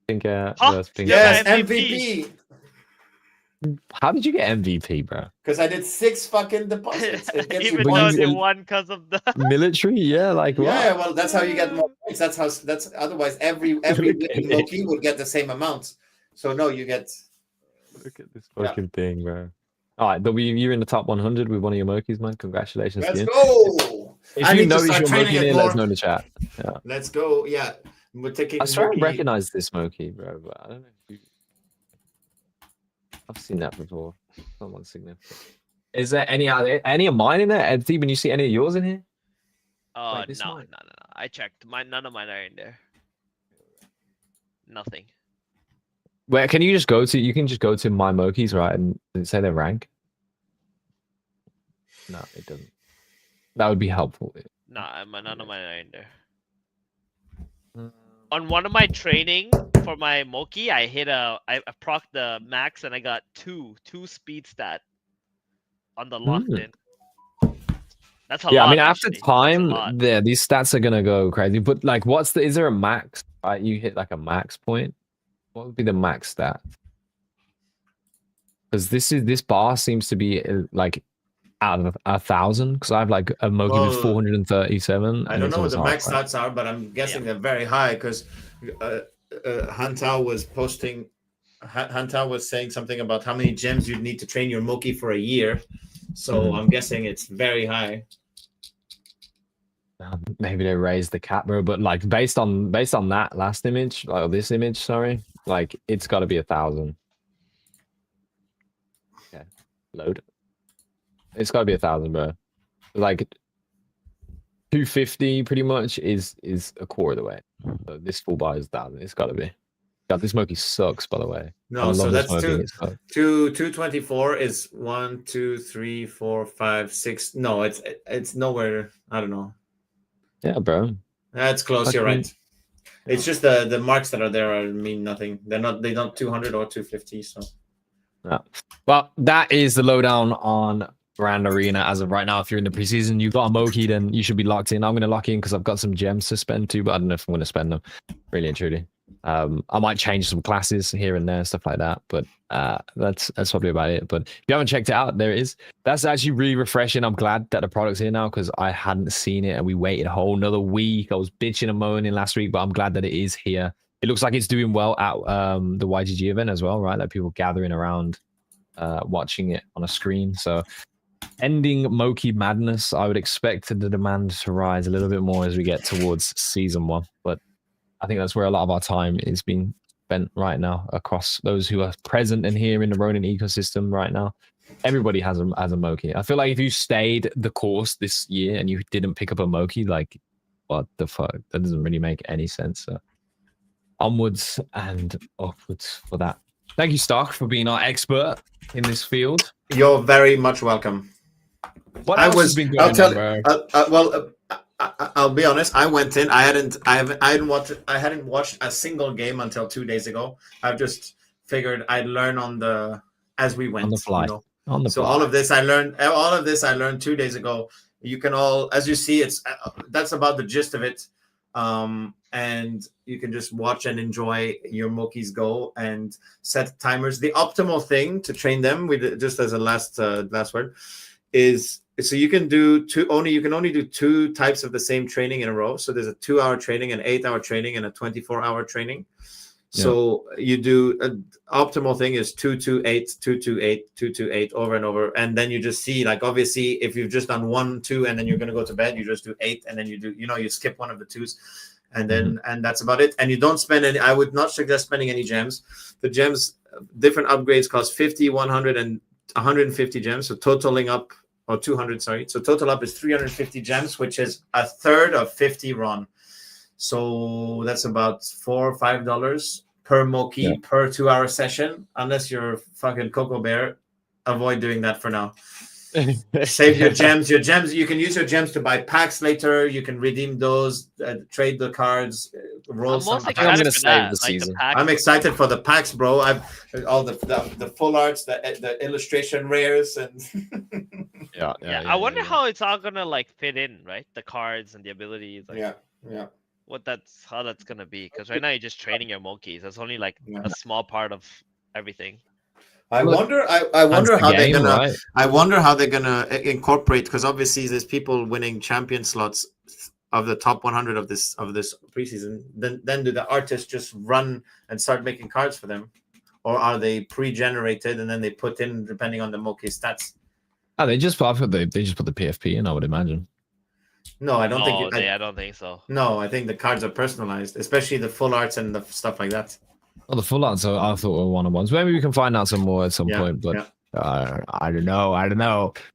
Pink hair versus pink Yes, hair. MVP. How did you get MVP, bro? Because I did 6 fucking deposits. It gets Even you though points. they won because of the. Military? Yeah, like what? Yeah, well, that's how you get more points. That's otherwise every winning Loki would get the same amount. So no, you get. Look at this fucking thing, bro. All right, you're in the top 100 with one of your Mokies, man. Congratulations. Let's to you. go. If I you need to notice start your training Moki it there, let us more. know in the chat. Yeah. Let's go. Yeah, we're taking. I swear I Mookie. recognize this Moki, bro, but I don't know if you... I've seen that before. Someone significant. Is there any of mine in there, Edsy? When you see any of yours in here? Oh Like this no. one? I checked. None of mine are in there. Nothing. Where can you just go to? You can just go to my Mokies, right, and say their rank. No, it doesn't. That would be helpful. Nah, none of mine are in there. Mm. On one of my training for my Moki, I procced the max and I got two speed stat on the locked in. That's a lot. Yeah, I mean, actually. after time, That's a lot. these stats are gonna go crazy. But like, is there a max? Right, you hit like a max point. What would be the max stat? Because this bar seems to be like out of 1,000. Because I have like a Moki with 437. I don't know what the max stats are, but I'm guessing they're very high because Hantao was posting. Hantao was saying something about how many gems you'd need to train your Moki for a year. So I'm guessing it's very high. Maybe they raised the cap, bro. But like based on that last image, like this image, sorry, like it's got to be 1,000. Okay, load. It's got to be 1,000, bro. Like 250, pretty much is a quarter of the way. So this full bar is 1,000. It's got to be. God, this Moki sucks, by the way. No, so that's 224 is 1, 2, 3, 4, 5, 6. No, it's nowhere. I don't know. Yeah, bro. That's close. You're right. It's just the marks that are there mean nothing. They're not 200 or 250. So. Yeah. Well, that is the lowdown on Brand Arena as of right now. If you're in the preseason, you've got a Moki, then you should be locked in. I'm going to lock in because I've got some gems to spend too, but I don't know if I'm going to spend them. Really and truly. I might change some classes here and there, stuff like that. But that's probably about it. But if you haven't checked it out, there it is. That's actually really refreshing. I'm glad that the product's here now because I hadn't seen it and we waited a whole another week. I was bitching and moaning last week, but I'm glad that it is here. It looks like it's doing well at the YGG event as well, right? Like people gathering around watching it on a screen. So ending Moki madness, I would expect the demand to rise a little bit more as we get towards season 1. But I think that's where a lot of our time is being spent right now across those who are present and here in the Ronin ecosystem right now. Everybody has a Moki. I feel like if you stayed the course this year and you didn't pick up a Moki, like, what the fuck? That doesn't really make any sense. So onwards and upwards for that. Thank you, Stark, for being our expert in this field. You're very much welcome. What else has been going on, bro? I'll be honest. I went in. I hadn't watched a single game until 2 days ago. I've just figured I'd learn as we went. On the fly. You know? All of this I learned 2 days ago. You can all, as you see, that's about the gist of it. And you can just watch and enjoy your Mokis go and set timers. The optimal thing to train them with, just as a last word, is so you can only do 2 types of the same training in a row. So there's a 2-hour training, an 8-hour training, and a 24-hour training. So you do optimal thing is 228, 228, 228 over and over, and then you just see like obviously if you've just done 1, 2, and then you're gonna go to bed, you just do 8, and then you do you skip one of the 2s, and then and that's about it. And you don't spend any. I would not suggest spending any gems. The gems, different upgrades cost 50, 100, and 150 gems. So totaling up, or 200, sorry. So total up is 350 gems, which is a third of 50 RON. So that's about $4 or $5 per Moki per 2-hour session. Unless you're fucking Coco Bear, avoid doing that for now. Save your gems. Your gems. You can use your gems to buy packs later. You can redeem those, trade the cards, roll some. I'm gonna save the season. I'm excited for the packs, bro. I've all the full arts, the illustration rares, and I wonder how it's all gonna like fit in, right? The cards and the abilities. Like, yeah. How that's gonna be, because right now you're just training your monkeys. That's only like a small part of everything. I wonder how they're gonna. Right? I wonder how they're gonna incorporate, because obviously there's people winning champion slots of the top 100 of this preseason. Then do the artists just run and start making cards for them, or are they pre-generated and then they put in depending on the Moki stats? Oh, they just put the PFP in, I would imagine. No, I don't think. I don't think so. No, I think the cards are personalized, especially the full arts and the stuff like that. Well, the full arts, I thought were one-on-ones. Maybe we can find out some more at some point, but I don't know.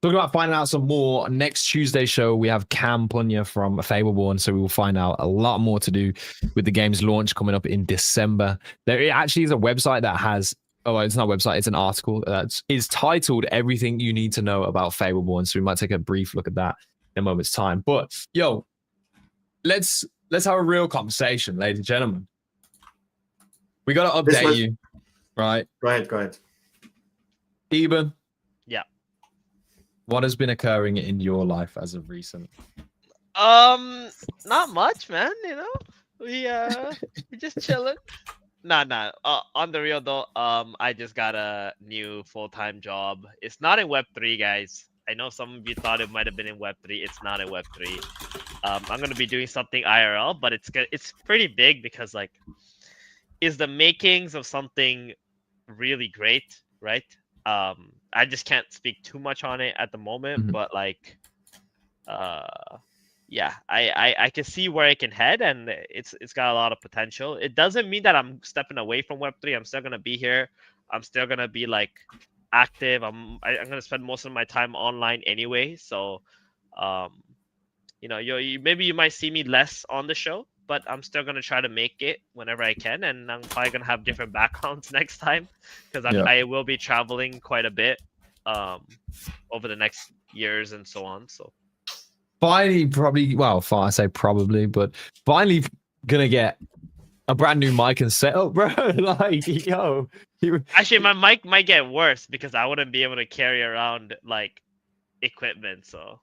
Talking about finding out some more, next Tuesday show, we have Cam Punya from Fableborn, so we will find out a lot more to do with the game's launch coming up in December. There actually is a website that has, it's not a website, it's an article that is titled Everything You Need to Know About Fableborn, so we might take a brief look at that in a moment's time. But yo, let's have a real conversation, ladies and gentlemen. We got to update you, right? Go ahead. Eben. Yeah. What has been occurring in your life as of recent? Not much, man. You know, we just chilling. Nah. On the real though, I just got a new full-time job. It's not in Web3, guys. I know some of you thought it might have been in Web3. It's not in Web3. I'm gonna be doing something IRL, but it's pretty big because like, is the makings of something really great, right? I just can't speak too much on it at the moment, but like, yeah, I can see where it can head, and it's got a lot of potential. It doesn't mean that I'm stepping away from Web3. I'm still gonna be here. I'm still gonna be like active. I'm gonna spend most of my time online anyway. So, you know, maybe you might see me less on the show, but I'm still gonna try to make it whenever I can, and I'm probably gonna have different backgrounds next time, because I will be traveling quite a bit over the next years and so on. So finally, I say probably, but finally gonna get a brand new mic and setup, bro. Like, yo, actually, my mic might get worse because I wouldn't be able to carry around like equipment. So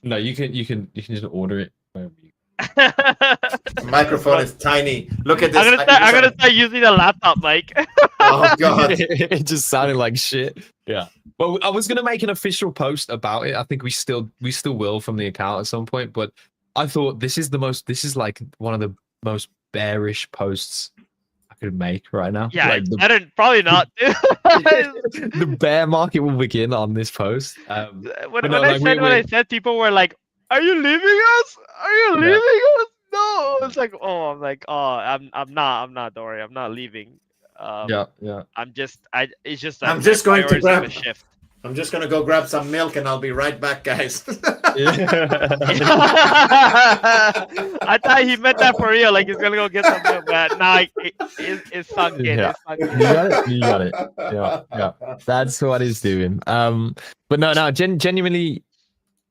no, you can just order it. The microphone is tiny. Look at this. I'm gonna start using a laptop mic. Oh god, it just sounded like shit. Yeah. Well, I was gonna make an official post about it. I think we still will from the account at some point. But I thought this is like one of the most bearish posts I could make right now. Yeah, like probably not. The bear market will begin on this post. When I said, people were like, "Are you leaving us? Are you leaving us?" No, it's like, I'm not. Don't worry, I'm not leaving. Yeah. I'm just going to grab a shift. I'm just gonna go grab some milk and I'll be right back, guys. I thought he meant that for real, like he's gonna go get some milk, but nah, it's sunk in. Yeah. You got it. Yeah. That's what he's doing. But no, genuinely,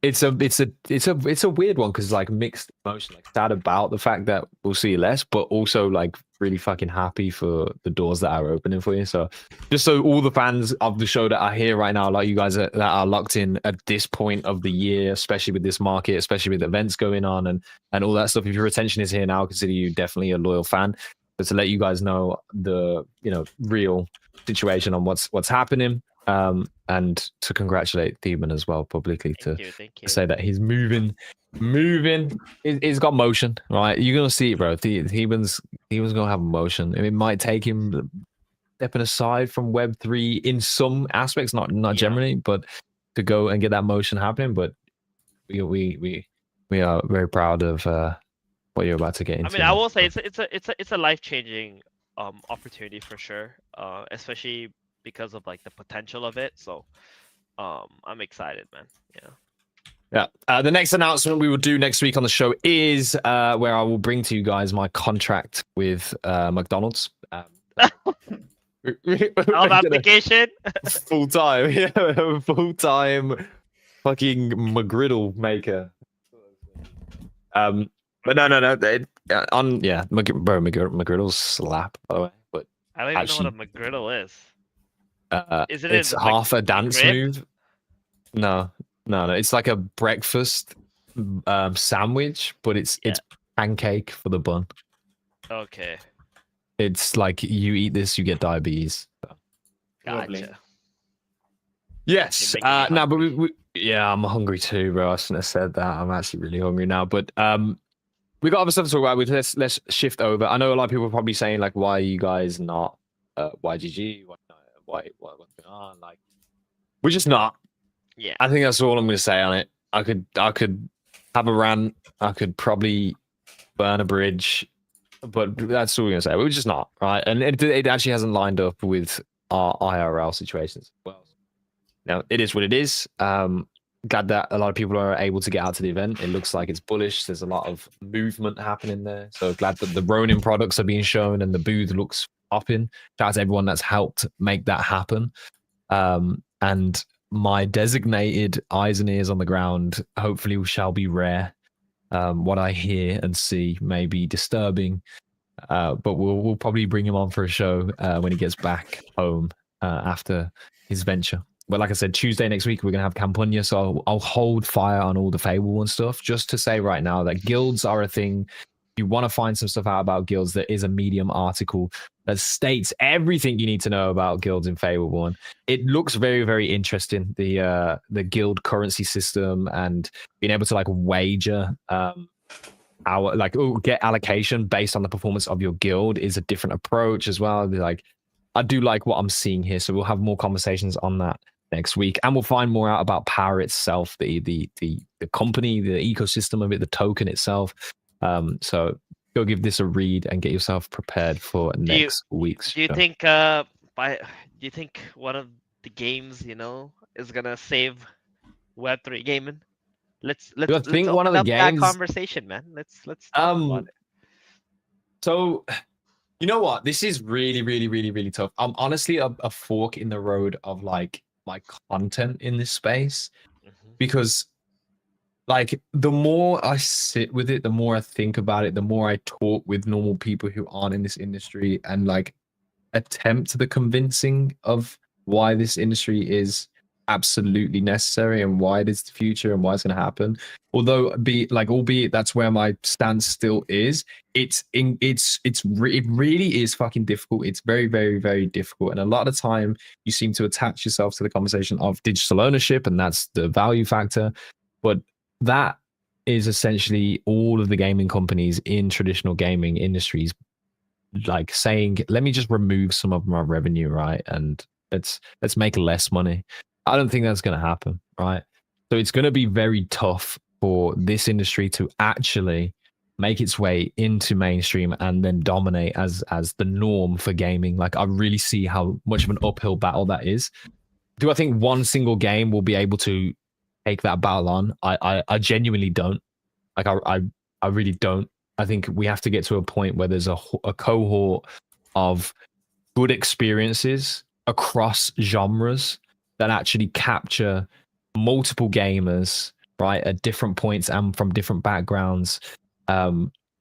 it's a weird one because like mixed emotion, like sad about the fact that we'll see less, but also like really fucking happy for the doors that are opening for you. So just so all the fans of the show that are here right now, like you guys that are locked in at this point of the year, especially with this market, especially with events going on and all that stuff, if your attention is here now, I consider you definitely a loyal fan. But to let you guys know the real situation on what's happening. And to congratulate Theban as well publicly Thank to you, thank you. say that he's moving. He's got motion, right? You're gonna see it, bro. Theban's gonna have motion. It might take him stepping aside from Web3 in some aspects, not Yeah. generally, but to go and get that motion happening. But we are very proud of what you're about to get I into. mean, I will say it's a life-changing opportunity for sure, especially because of like the potential of it. So I'm excited, man. Yeah. Yeah. The next announcement we will do next week on the show is where I will bring to you guys my contract with McDonald's. Job application. Full time, yeah, full time, fucking McGriddle maker. But no. McGriddle's slap, by the way. But I don't even actually, know what a McGriddle is. Isn't it's it half like a dance McRib? move. No. It's like a breakfast sandwich, but it's pancake for the bun. Okay. It's like you eat this, you get diabetes. So. Gotcha. Yes. You're making me No, but hungry. yeah, I'm hungry too, bro. I shouldn't have said that. I'm actually really hungry now. But we got other stuff to talk about. Let's shift over. I know a lot of people are probably saying like, why are you guys not YGG? What's going on? Like, we're just not. Yeah. I think that's all I'm going to say on it. I could have a rant. I could probably burn a bridge, but that's all we're going to say. We're just not, right? And it actually hasn't lined up with our IRL situations. Well, now it is what it is. Glad that a lot of people are able to get out to the event. It looks like it's bullish. There's a lot of movement happening there. So glad that the Ronin products are being shown and the booth looks popping. Shout out to everyone that's helped make that happen. And my designated eyes and ears on the ground hopefully shall be rare. What I hear and see may be disturbing, but we'll probably bring him on for a show when he gets back home after his venture. But like I said, Tuesday next week we're gonna have Campania, so I'll hold fire on all the Fable One stuff. Just to say right now that guilds are a thing. If you want to find some stuff out about guilds, there is a Medium article that states everything you need to know about guilds in Fable One. It looks very, very interesting. The guild currency system and being able to like wager get allocation based on the performance of your guild is a different approach as well. Like, I do like what I'm seeing here, so we'll have more conversations on that next week, and we'll find more out about Power itself, the company, the ecosystem of it, the token itself. So go give this a read and get yourself prepared for next week's show. Do you think one of the games, is gonna save Web3 gaming? Let's think one of the games, that conversation, man. Let's talk about it. So, you know what? This is really, really, really, really tough. I'm honestly a fork in the road of like my content in this space, because like the more I sit with it, the more I think about it, the more I talk with normal people who aren't in this industry and like attempt the convincing of why this industry is absolutely necessary and why it is the future and why it's going to happen. Albeit that's where my stance still is. It really is fucking difficult. It's very, very, very difficult. And a lot of time you seem to attach yourself to the conversation of digital ownership, and that's the value factor. But that is essentially all of the gaming companies in traditional gaming industries like saying, let me just remove some of my revenue, right? And let's make less money. I don't think that's going to happen, right? So it's going to be very tough for this industry to actually make its way into mainstream and then dominate as the norm for gaming. Like, I really see how much of an uphill battle that is. Do I think one single game will be able to take that battle on? I genuinely don't. Like, I really don't. I think we have to get to a point where there's a cohort of good experiences across genres that actually capture multiple gamers, right, at different points and from different backgrounds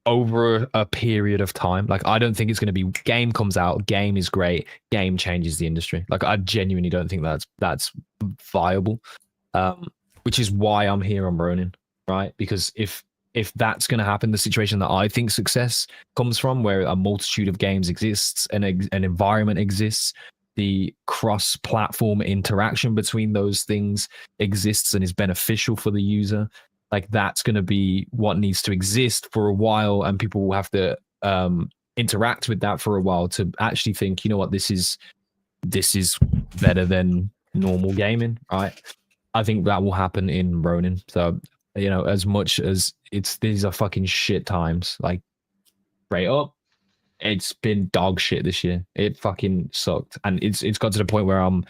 over a period of time. Like, I don't think it's going to be game comes out, game is great, game changes the industry. Like, I genuinely don't think that's viable, which is why I'm here on Ronin, right? Because if that's going to happen, the situation that I think success comes from, where a multitude of games exists and an environment exists the cross-platform interaction between those things exists and is beneficial for the user. Like that's going to be what needs to exist for a while, and people will have to interact with that for a while to actually think, you know what, this is better than normal gaming, right? I think that will happen in Ronin. So, you know, as much as these are fucking shit times, like straight up, it's been dog shit this year. It fucking sucked, and it's got to the point where I'm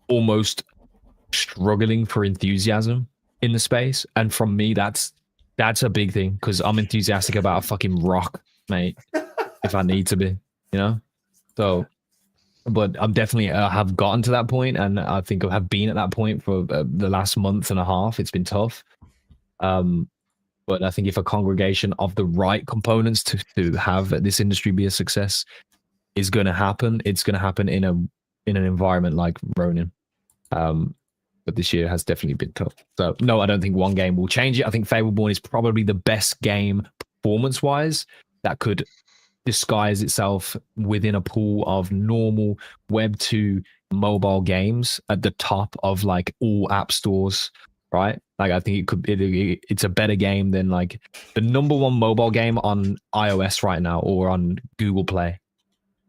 almost struggling for enthusiasm in the space. And from me, that's a big thing because I'm enthusiastic about a fucking rock, mate. If I need to be, you know. So, but I'm definitely have gotten to that point, and I think I have been at that point for the last month and a half. It's been tough. But I think if a congregation of the right components to have this industry be a success is going to happen, it's going to happen in an environment like Ronin. But this year has definitely been tough. So no, I don't think one game will change it. I think Fableborn is probably the best game performance-wise that could disguise itself within a pool of normal Web 2 mobile games at the top of like all app stores, right? Like I think it's a better game than like the number one mobile game on iOS right now or on Google Play.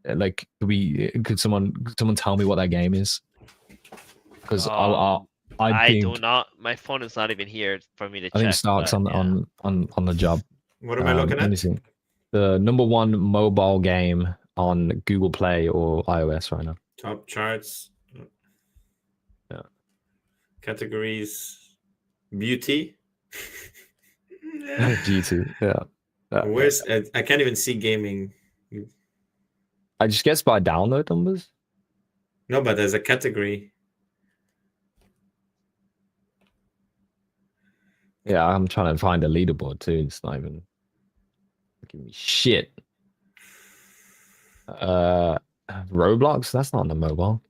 Like could someone tell me what that game is? Because I think, do not. My phone is not even here for me to check. I think Stark's on the job. What am I looking Let me at? see. The number one mobile game on Google Play or iOS right now. Top charts. Yeah. Categories. Beauty. Beauty. Yeah. Where's I can't even see gaming. I just guess by download numbers. No, but there's a category. Yeah, I'm trying to find a leaderboard too. It's not even giving me shit. Roblox, that's not on the mobile.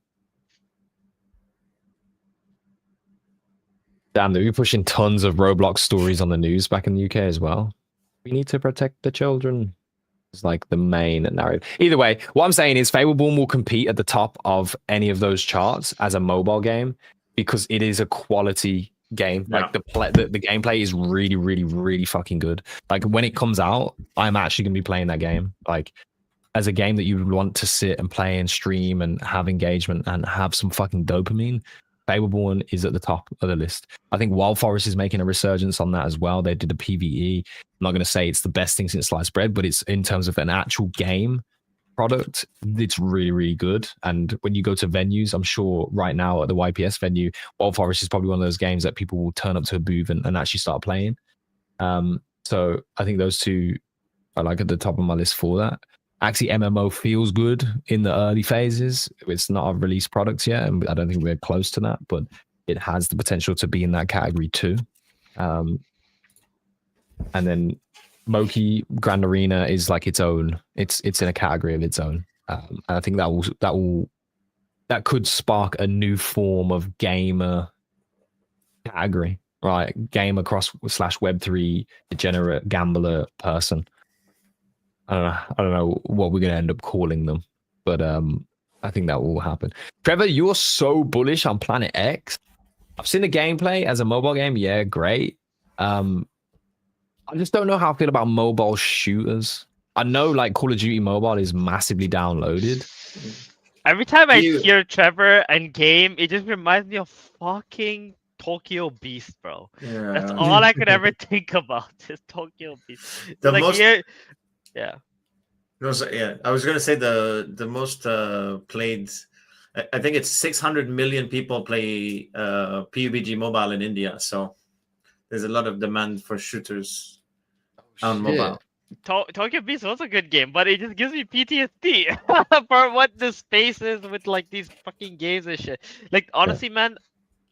Damn, they're pushing tons of Roblox stories on the news back in the UK as well. We need to protect the children. It's like the main narrative. Either way, what I'm saying is Fableborn will compete at the top of any of those charts as a mobile game because it is a quality game. Yeah. Like the gameplay is really, really, really fucking good. Like when it comes out, I'm actually going to be playing that game. Like as a game that you would want to sit and play and stream and have engagement and have some fucking dopamine. Fableborn is at the top of the list. I think Wild Forest is making a resurgence on that as well. They did a PvE. I'm not going to say it's the best thing since sliced bread, but it's in terms of an actual game product, it's really, really good. And when you go to venues, I'm sure right now at the YPS venue, Wild Forest is probably one of those games that people will turn up to a booth and actually start playing. So I think those two are like at the top of my list for that. Actually, MMO feels good in the early phases. It's not a released product yet, and I don't think we're close to that, but it has the potential to be in that category too. And then Moki Grand Arena is like its own. It's in a category of its own. And I think that could spark a new form of gamer category, right? Gamer / Web3 degenerate gambler person. I don't know what we're going to end up calling them, but I think that will happen. Trevor, you're so bullish on Planet X. I've seen the gameplay as a mobile game. Yeah, great. I just don't know how I feel about mobile shooters. I know like Call of Duty Mobile is massively downloaded. Every time I hear Trevor and game, it just reminds me of fucking Tokyo Beast, bro. Yeah. That's all I could ever think about is Tokyo Beast. The like, most... Yeah. No, so, yeah. I was gonna say the most played. I think it's 600 million people play PUBG Mobile in India. So there's a lot of demand for shooters on mobile. Tokyo Beast was a good game, but it just gives me PTSD for what the space is with like these fucking games and shit. Like honestly, man,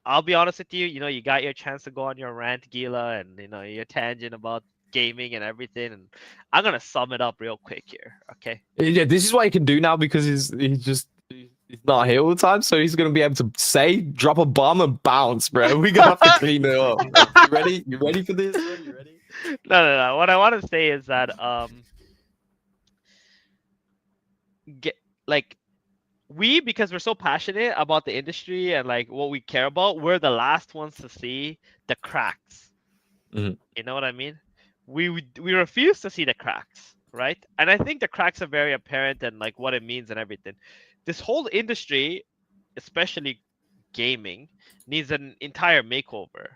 I'll be honest with you. You know, you got your chance to go on your rant, Gila, and you know your tangent about gaming and everything, and I'm gonna sum it up real quick here. Okay. Yeah, this is what he can do now because he's not here all the time, so he's gonna be able to say, drop a bomb, and bounce, bro. We're gonna have to clean it up. You ready? You ready for this? Bro? You ready? No. What I want to say is that because we're so passionate about the industry and like what we care about, we're the last ones to see the cracks. Mhm. You know what I mean? We refuse to see the cracks, right? And I think the cracks are very apparent and like what it means and everything. This whole industry, especially gaming, needs an entire makeover.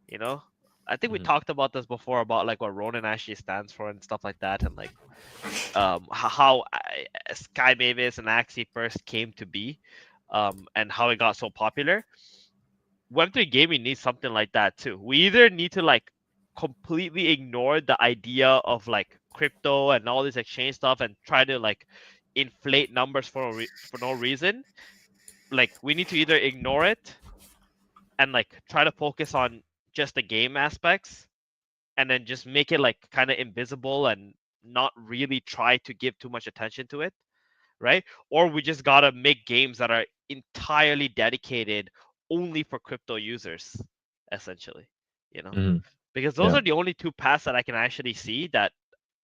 You know, I think we Mhm. talked about this before about like what Ronin actually stands for and stuff like that, and like how Sky Mavis and Axie first came to be, and how it got so popular. Web3 gaming needs something like that too. We either need to like completely ignore the idea of like crypto and all this exchange stuff and try to like inflate numbers for no reason. Like we need to either ignore it and like try to focus on just the game aspects and then just make it like kind of invisible and not really try to give too much attention to it, right? Or we just gotta make games that are entirely dedicated only for crypto users, essentially, you know? Mhm. Because those Yeah. are the only two paths that I can actually see that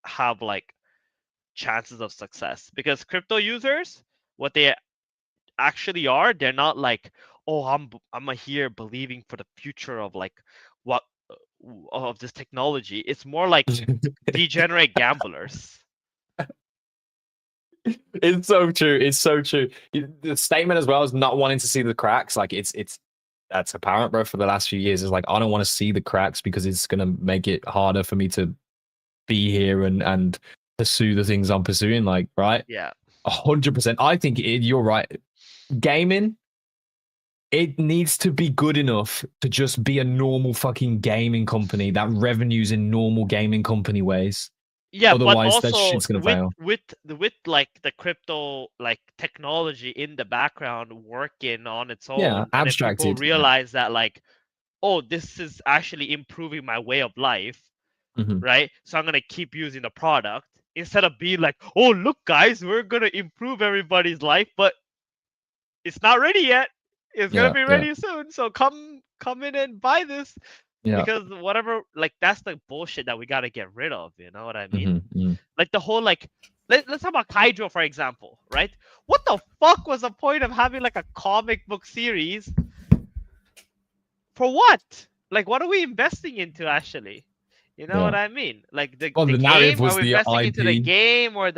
have like chances of success. Because crypto users, what they actually are, they're not like, oh, I'm a here believing for the future of like what of this technology. It's more like degenerate gamblers. It's so true. It's so true. The statement as well is not wanting to see the cracks. Like it's that's apparent, bro. For the last few years, it's like I don't want to see the cracks because it's gonna make it harder for me to be here and pursue the things I'm pursuing. Like, right? Yeah. 100%. I think you're right. Gaming, it needs to be good enough to just be a normal fucking gaming company that revenues in normal gaming company ways. Yeah, but Otherwise, that also shit's gonna with fail. like the crypto like technology in the background working on its Yeah, own, and then people abstracted. Yeah. realize that like, oh, this is actually improving my way of life, Mhm. right? So I'm gonna keep using the product instead of being like, oh, look, guys, we're gonna improve everybody's life, but it's not ready yet. It's gonna Yeah, be yeah, ready soon. So come in and buy this yeah. because whatever, like that's the bullshit that we gotta get rid of. You know what I mean? Mm-hmm. Like the whole like let's talk about Hydro for example, right? What the fuck was the point of having like a comic book series for what? Like what are we investing into actually? You know what Yeah. I mean? Like Well, the the narrative game, are was we the investing into the IP. game or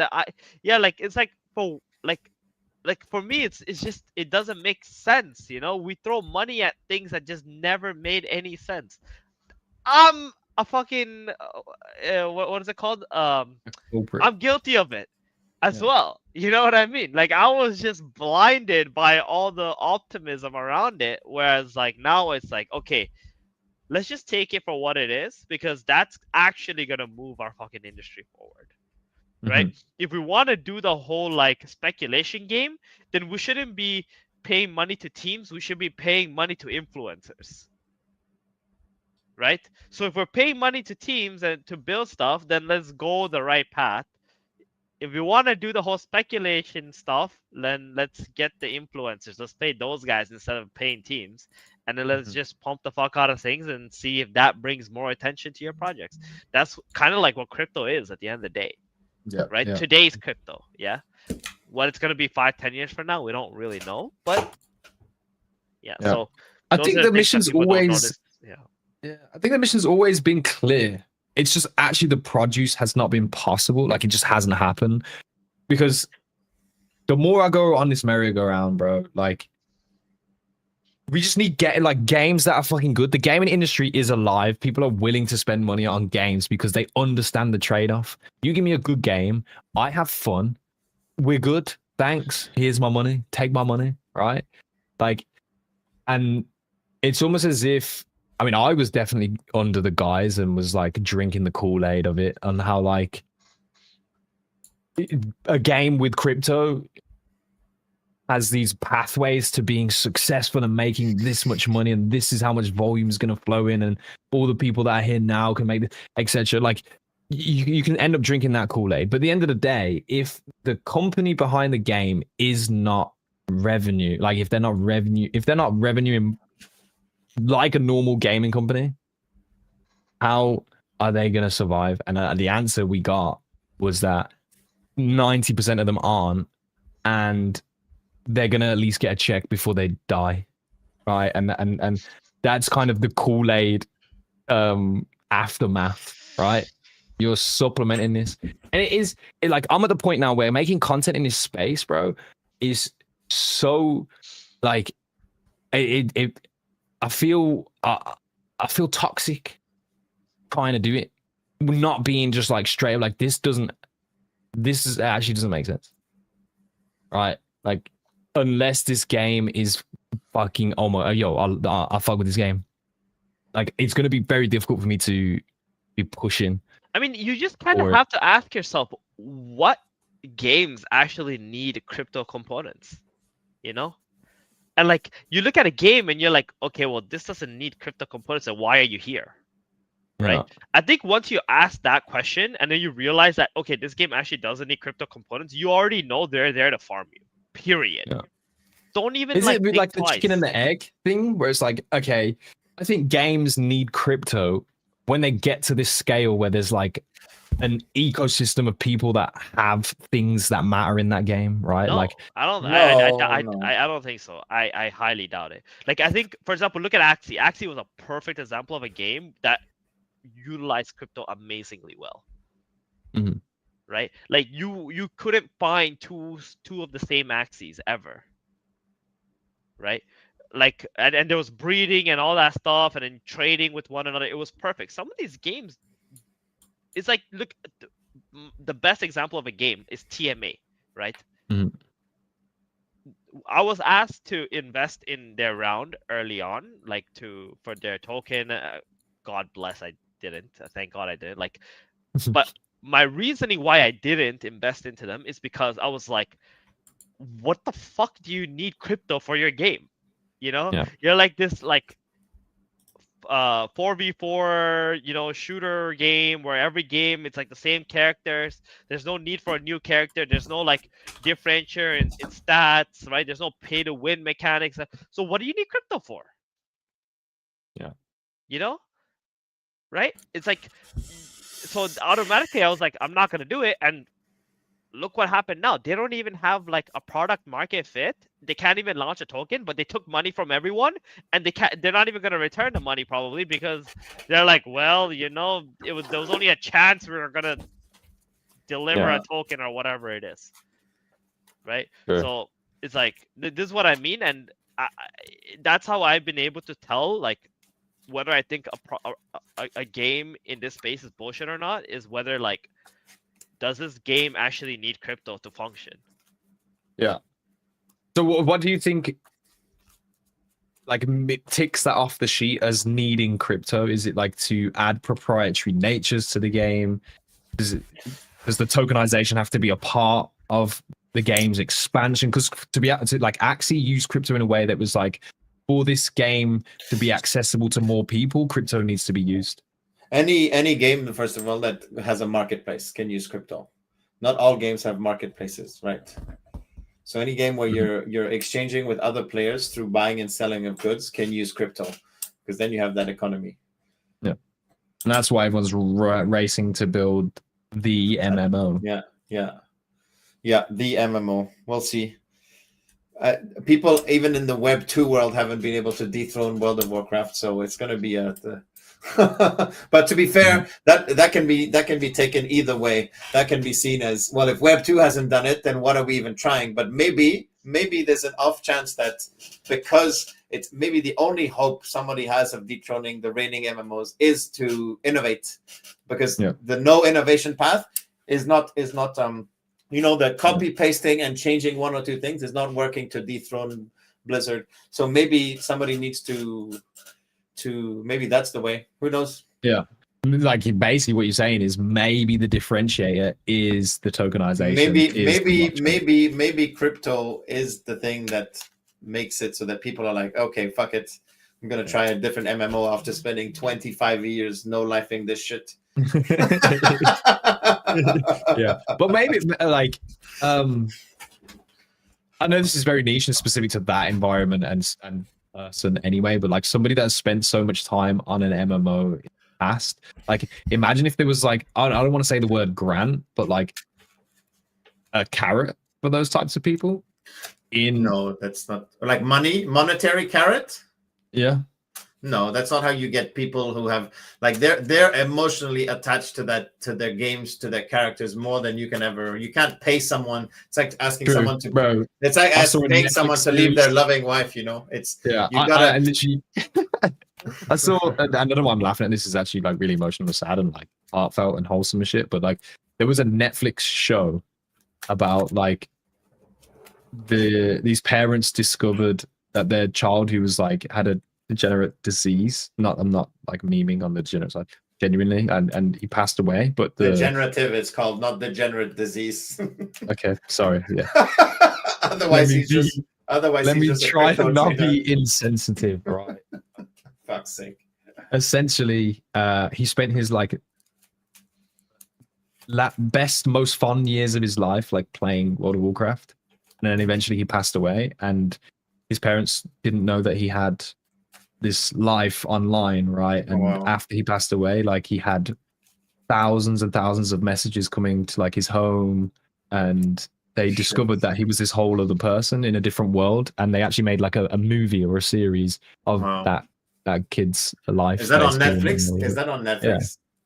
yeah, like it's like for like for me it's just it doesn't make sense, you know? We throw money at things that just never made any sense. I'm a fucking what is it called? Corporate. I'm guilty of it as Yeah. well. You know what I mean? Like I was just blinded by all the optimism around it, whereas like now it's like, okay, let's just take it for what it is because that's actually gonna move our fucking industry forward. Right? Mm-hmm. If we want to do the whole like speculation game, then we shouldn't be paying money to teams. We should be paying money to influencers. Right? So if we're paying money to teams and to build stuff, then let's go the right path. If we want to do the whole speculation stuff, then let's get the influencers. Let's pay those guys instead of paying teams. And then let's Mm-hmm. just pump the fuck out of things and see if that brings more attention to your projects. That's kind of like what crypto is at the end of the day, Yeah. right? Yeah. Today's crypto, yeah. What it's gonna be 5, 10 years from now, we don't really know. But yeah, Yeah. so I those think are the the things that mission's people don't always. notice. Yeah. Yeah. I think the mission's always been clear. It's just actually the produce has not been possible. Like it just hasn't happened because the more I go on this merry-go-round, bro, like we just need getting like games that are fucking good. The gaming industry is alive. People are willing to spend money on games because they understand the trade-off. You give me a good game, I have fun. We're good. Thanks. Here's my money. Take my money. Right? Like, and it's almost as if I mean, I was definitely under the guise and was like drinking the Kool-Aid of it on how like a game with crypto has these pathways to being successful and making this much money, and this is how much volume is going to flow in, and all the people that are here now can make this, etc. Like you can end up drinking that Kool-Aid, but at the end of the day, if the company behind the game is not revenue, like if they're not revenuing like a normal gaming company, how are they going to survive? And the answer we got was that 90% of them aren't, and they're gonna at least get a check before they die, right? And that's kind of the Kool-Aid aftermath, right? You're supplementing this, and like I'm at the point now where making content in this space, bro, is so like it I feel toxic trying to do it, not being just like straight up like this actually doesn't make sense, right? Like unless this game is fucking I'll fuck with this game, like it's gonna be very difficult for me to be pushing. I mean, you just kind of have to ask yourself, what games actually need crypto components, you know? And like, you look at a game and you're like, okay, well, this doesn't need crypto components, and why are you here? Right? Yeah. I think once you ask that question and then you realize that, okay, this game actually doesn't need crypto components, you already know they're there to farm you. Period. Yeah. Don't even Is like it think like the twice. chicken and the egg thing, where it's like, okay, I think games need crypto when they get to this scale where there's like an ecosystem of people that have things that matter in that game, right? No, like I don't. No, no. I don't think so. I highly doubt it. Like, I think, for example, look at Axie. Axie was a perfect example of a game that utilized crypto amazingly well. Mhm. Right? Like, you couldn't find two of the same Axies ever. Right? Like, and there was breeding and all that stuff, and then trading with one another. It was perfect. Some of these games, it's like, look, the best example of a game is TMA, right? Mhm. I was asked to invest in their round early on, like for their token. God bless, I didn't. Thank God I didn't. Like, but my reasoning why I didn't invest into them is because I was like, what the fuck do you need crypto for your game? You know, Yeah. you're like this like 4v4, shooter game where every game it's like the same characters. There's no need for a new character. There's no like differentiator in stats, right? There's no pay to win mechanics. So what do you need crypto for? Yeah. You know? Right? It's like, so automatically I was like, I'm not gonna do it. And look what happened now. They don't even have like a product market fit. They can't even launch a token, but they took money from everyone, and they're not even gonna return the money probably, because they're like, well, there was only a chance we were gonna deliver a token or whatever it is. Right? Sure. So it's like, this is what I mean, and that's how I've been able to tell like whether I think a game in this space is bullshit or not, is whether like, does this game actually need crypto to function? Yeah. So what do you think, like, ticks that off the sheet as needing crypto? Is it like to add proprietary natures to the game? Does the tokenization have to be a part of the game's expansion? Because to like Axie used crypto in a way that was like, for this game to be accessible to more people, crypto needs to be used. Any game, first of all, that has a marketplace can use crypto. Not all games have marketplaces, right? So any game where you're exchanging with other players through buying and selling of goods can use crypto, because then you have that economy. Yeah, and that's why everyone's racing to build the MMO. Yeah, the MMO. We'll see. People even in the Web 2 world haven't been able to dethrone World of Warcraft, so it's going to be but to be fair, that can be taken either way. That can be seen as, well, if Web 2 hasn't done it, then what are we even trying? But maybe there's an off chance that, because it's maybe the only hope somebody has of dethroning the reigning MMOs is to innovate, because the no innovation path is not the copy pasting and changing one or two things is not working to dethrone Blizzard. So maybe somebody needs to maybe that's the way. Who knows? Yeah. Like, basically what you're saying is maybe the differentiator is the tokenization. Maybe crypto is the thing that makes it so that people are like, okay, fuck it, I'm gonna try a different MMO after spending 25 years no lifing this shit. Yeah, but maybe like I know this is very niche and specific to that environment and person anyway, but like somebody that has spent so much time on an MMO in the past, like imagine if there was like, I don't want to say the word grant, but like a carrot for those types of people. No, that's not like monetary carrot. Yeah. No, that's not how you get people who have like they're emotionally attached to their games, to their characters more than you can ever. You can't pay someone. It's like asking True, someone to. bro. It's like I saw a paying someone Netflix to leave their series. loving wife. It's Yeah, you gotta. I literally, I saw, and I don't know why I'm laughing at this. Is actually like really emotional and sad and like heartfelt and wholesome and shit. But like, there was a Netflix show about like these parents discovered that their child who was like had a degenerate disease. I'm not like memeing on the degenerate side, genuinely, and he passed away. But Degenerative it's called, not degenerate disease. Okay, sorry, yeah. Otherwise, he's just. Otherwise, Let he's me just a try to crypto not trader. be insensitive, right? Fuck's sake. Essentially, he spent his like best, most fun years of his life like playing World of Warcraft, and then eventually he passed away, and his parents didn't know that he had this life online, right? And wow. after he passed away, like he had thousands and thousands of messages coming to like his home, and they discovered that he was this whole other person in a different world, and they actually made like a movie or a series of that kid's life. Is that on basically. Netflix? Is that on Netflix? Yeah.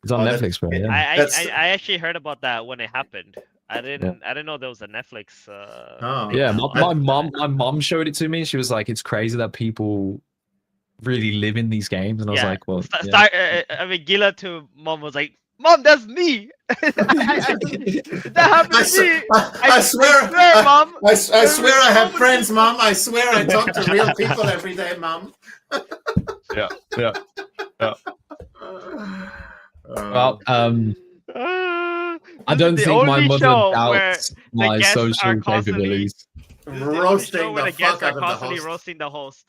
It's on Netflix, bro. Yeah. I actually heard about that when it happened. I didn't know there was a Netflix. Yeah, my mom showed it to me. She was like, "It's crazy that people really live in these games," and I was like, "Well, I mean, Gila to mom was like, "Mom, that's me. That happened to me. I swear, Mom. I swear I have friends, Mom. I swear I talk to real people every day, Mom." Yeah. Well, I don't think my mother doubts my social capabilities. Roasting the fuck out of the constantly host. roasting the host.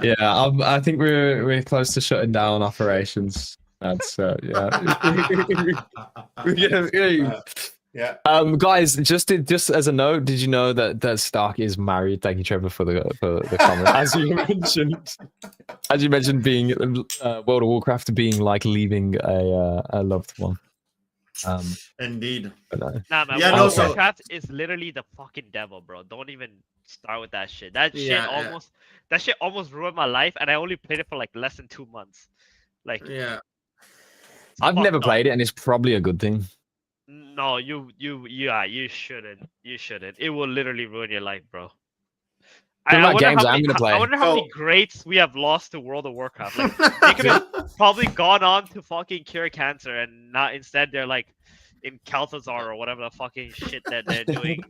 Yeah, I think we're close to shutting down operations. That's yeah. Guys, just as a note, did you know that Stark is married? Thank you, Trevor, for the comment. As you mentioned, being World of Warcraft being like leaving a loved one. Indeed. Nah, man. World of Warcraft is literally the fucking devil, bro. Don't even start with that shit. That shit almost ruined my life, and I only played it for like less than 2 months. Like, yeah. I've never played it, and it's probably a good thing. No, you shouldn't. You shouldn't. It will literally ruin your life, bro. I wonder how many greats we have lost to World of Warcraft. Like, they could have probably gone on to fucking cure cancer, and not instead they're like in Kalthazar or whatever the fucking shit that they're doing,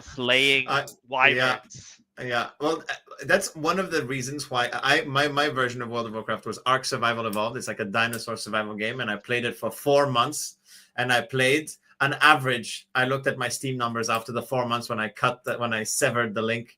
slaying wyverns. Yeah, well, that's one of the reasons why my version of World of Warcraft was Ark Survival Evolved. It's like a dinosaur survival game, and I played it for 4 months, and I played an average. I looked at my Steam numbers after the 4 months when I severed the link.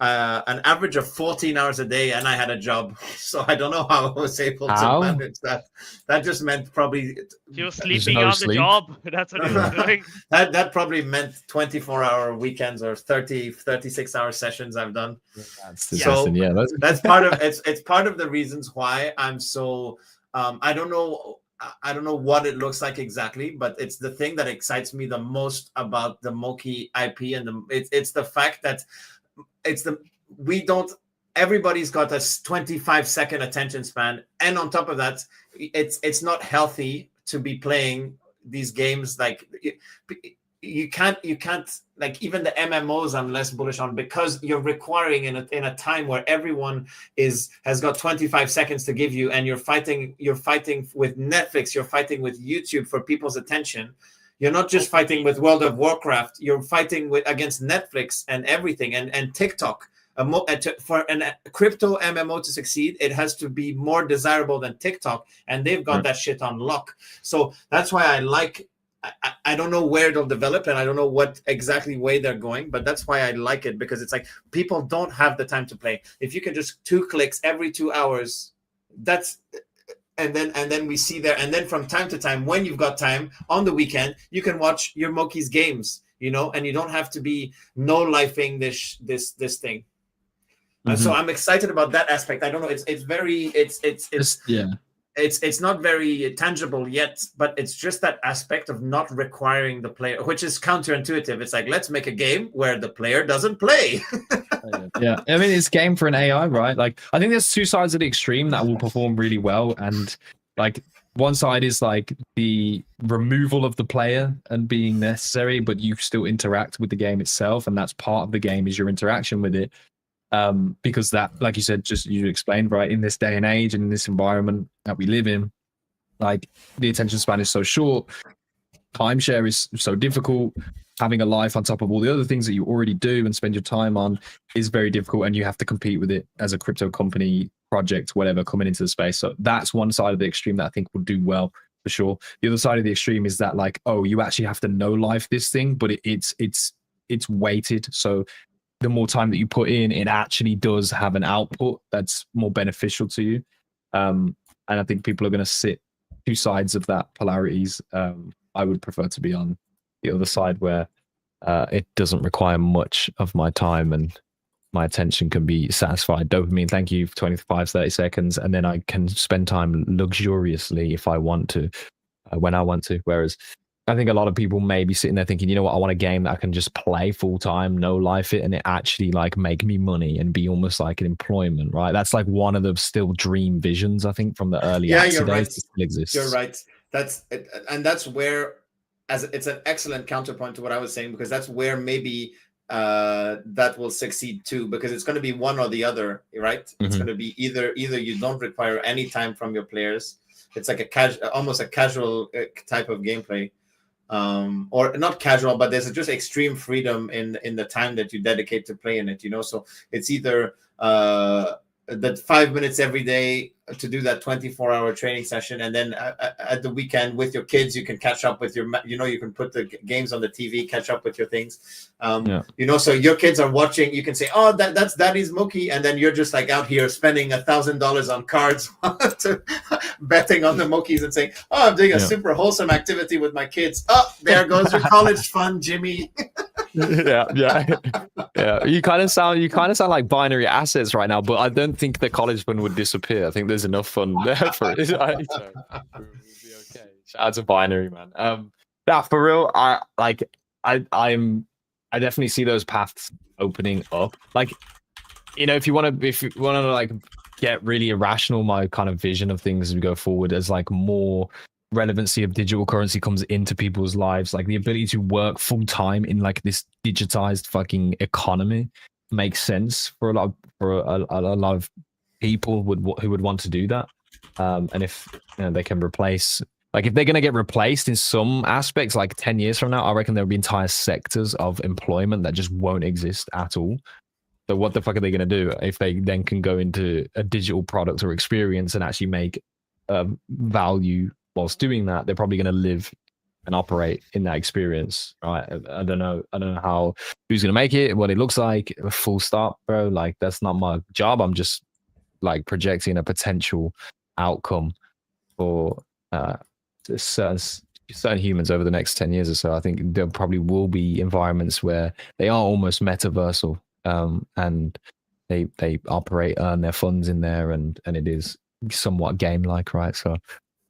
An average of 14 hours a day, and I had a job, so I don't know how I was able to manage that. That just meant probably he was sleeping on the job. That's what he was doing. That probably meant 24-hour weekends or 36-hour sessions I've done. That's part of it's part of the reasons why I'm so I don't know what it looks like exactly, but it's the thing that excites me the most about the Moki IP, and it's the fact that everybody's got a 25-second attention span, and on top of that, it's not healthy to be playing these games. Like you can't like, even the MMOs I'm less bullish on, because you're requiring in a time where everyone has got 25 seconds to give you, and you're fighting with Netflix, you're fighting with YouTube for people's attention. You're not just fighting with World of Warcraft. You're fighting against Netflix and everything, and TikTok. For a crypto MMO to succeed, it has to be more desirable than TikTok, and they've got that shit on lock. So that's why I don't know where it'll develop, and I don't know what exactly way they're going, but that's why I like it, because it's like people don't have the time to play. If you can just 2 clicks every 2 hours, and then we see there, and then from time to time, when you've got time on the weekend, you can watch your Moki's games, and you don't have to be no-lifing this thing. So I'm excited about that aspect. I don't know. It's it's not very tangible yet, but it's just that aspect of not requiring the player, which is counterintuitive. It's like, let's make a game where the player doesn't play. Yeah, I mean, it's game for an AI, right? Like, I think there's two sides of the extreme that will perform really well, and like one side is like the removal of the player and being necessary, but you still interact with the game itself, and that's part of the game is your interaction with it. Because that, like you said, just you explained, right, in this day and age and in this environment that we live in, like the attention span is so short, timeshare is so difficult, having a life on top of all the other things that you already do and spend your time on is very difficult, and you have to compete with it as a crypto company, project, whatever, coming into the space. So that's one side of the extreme that I think will do well for sure. The other side of the extreme is that, like, oh, you actually have to know life this thing, but it's weighted. So the more time that you put in, it actually does have an output that's more beneficial to you. And I think people are going to sit two sides of that polarities. I would prefer to be on the other side where it doesn't require much of my time and my attention can be satisfied. Dopamine, thank you for 25, 30 seconds. And then I can spend time luxuriously if I want to, when I want to. Whereas I think a lot of people may be sitting there thinking, you know what, I want a game that I can just play full time, no life it, and it actually like make me money and be almost like an employment, right? That's like one of the still dream visions, I think, from the early you're right. days. It still exists. You're right. That's where, as it's an excellent counterpoint to what I was saying, because that's where maybe that will succeed too, because it's going to be one or the other, right? It's going to be either you don't require any time from your players. It's like almost a casual type of gameplay. Or not casual, but there's just extreme freedom in the time that you dedicate to playing it, so it's either that 5 minutes every day to do that 24-hour training session, and then at the weekend with your kids you can catch up with your, you can put the games on the TV, catch up with your things, so your kids are watching, you can say, oh, that's Daddy's Mookie, and then you're just like out here spending $1,000 on cards betting on the Mookies and saying, oh, I'm doing a super wholesome activity with my kids. Oh, there goes your college fund, Jimmy. yeah. You kind of sound like binary assets right now, but I don't think the college fund would disappear. I think there's enough fun there for it. So we'll be okay. Shout out to binary, man. For real, I definitely see those paths opening up. Like, if you want to like get really irrational, my kind of vision of things as we go forward, as like more relevancy of digital currency comes into people's lives, like the ability to work full time in like this digitized fucking economy makes sense for a lot of people who would want to do that. And if they can replace, like if they're going to get replaced in some aspects, like 10 years from now, I reckon there'll be entire sectors of employment that just won't exist at all. So what the fuck are they going to do if they then can go into a digital product or experience and actually make value whilst doing that? They're probably going to live and operate in that experience, right? I don't know how, who's going to make it, what it looks like, full stop, bro. Like, that's not my job. I'm just like projecting a potential outcome for certain humans over the next 10 years or so. I think there probably will be environments where they are almost metaversal, and they operate, earn their funds in there, and it is somewhat game-like, right? So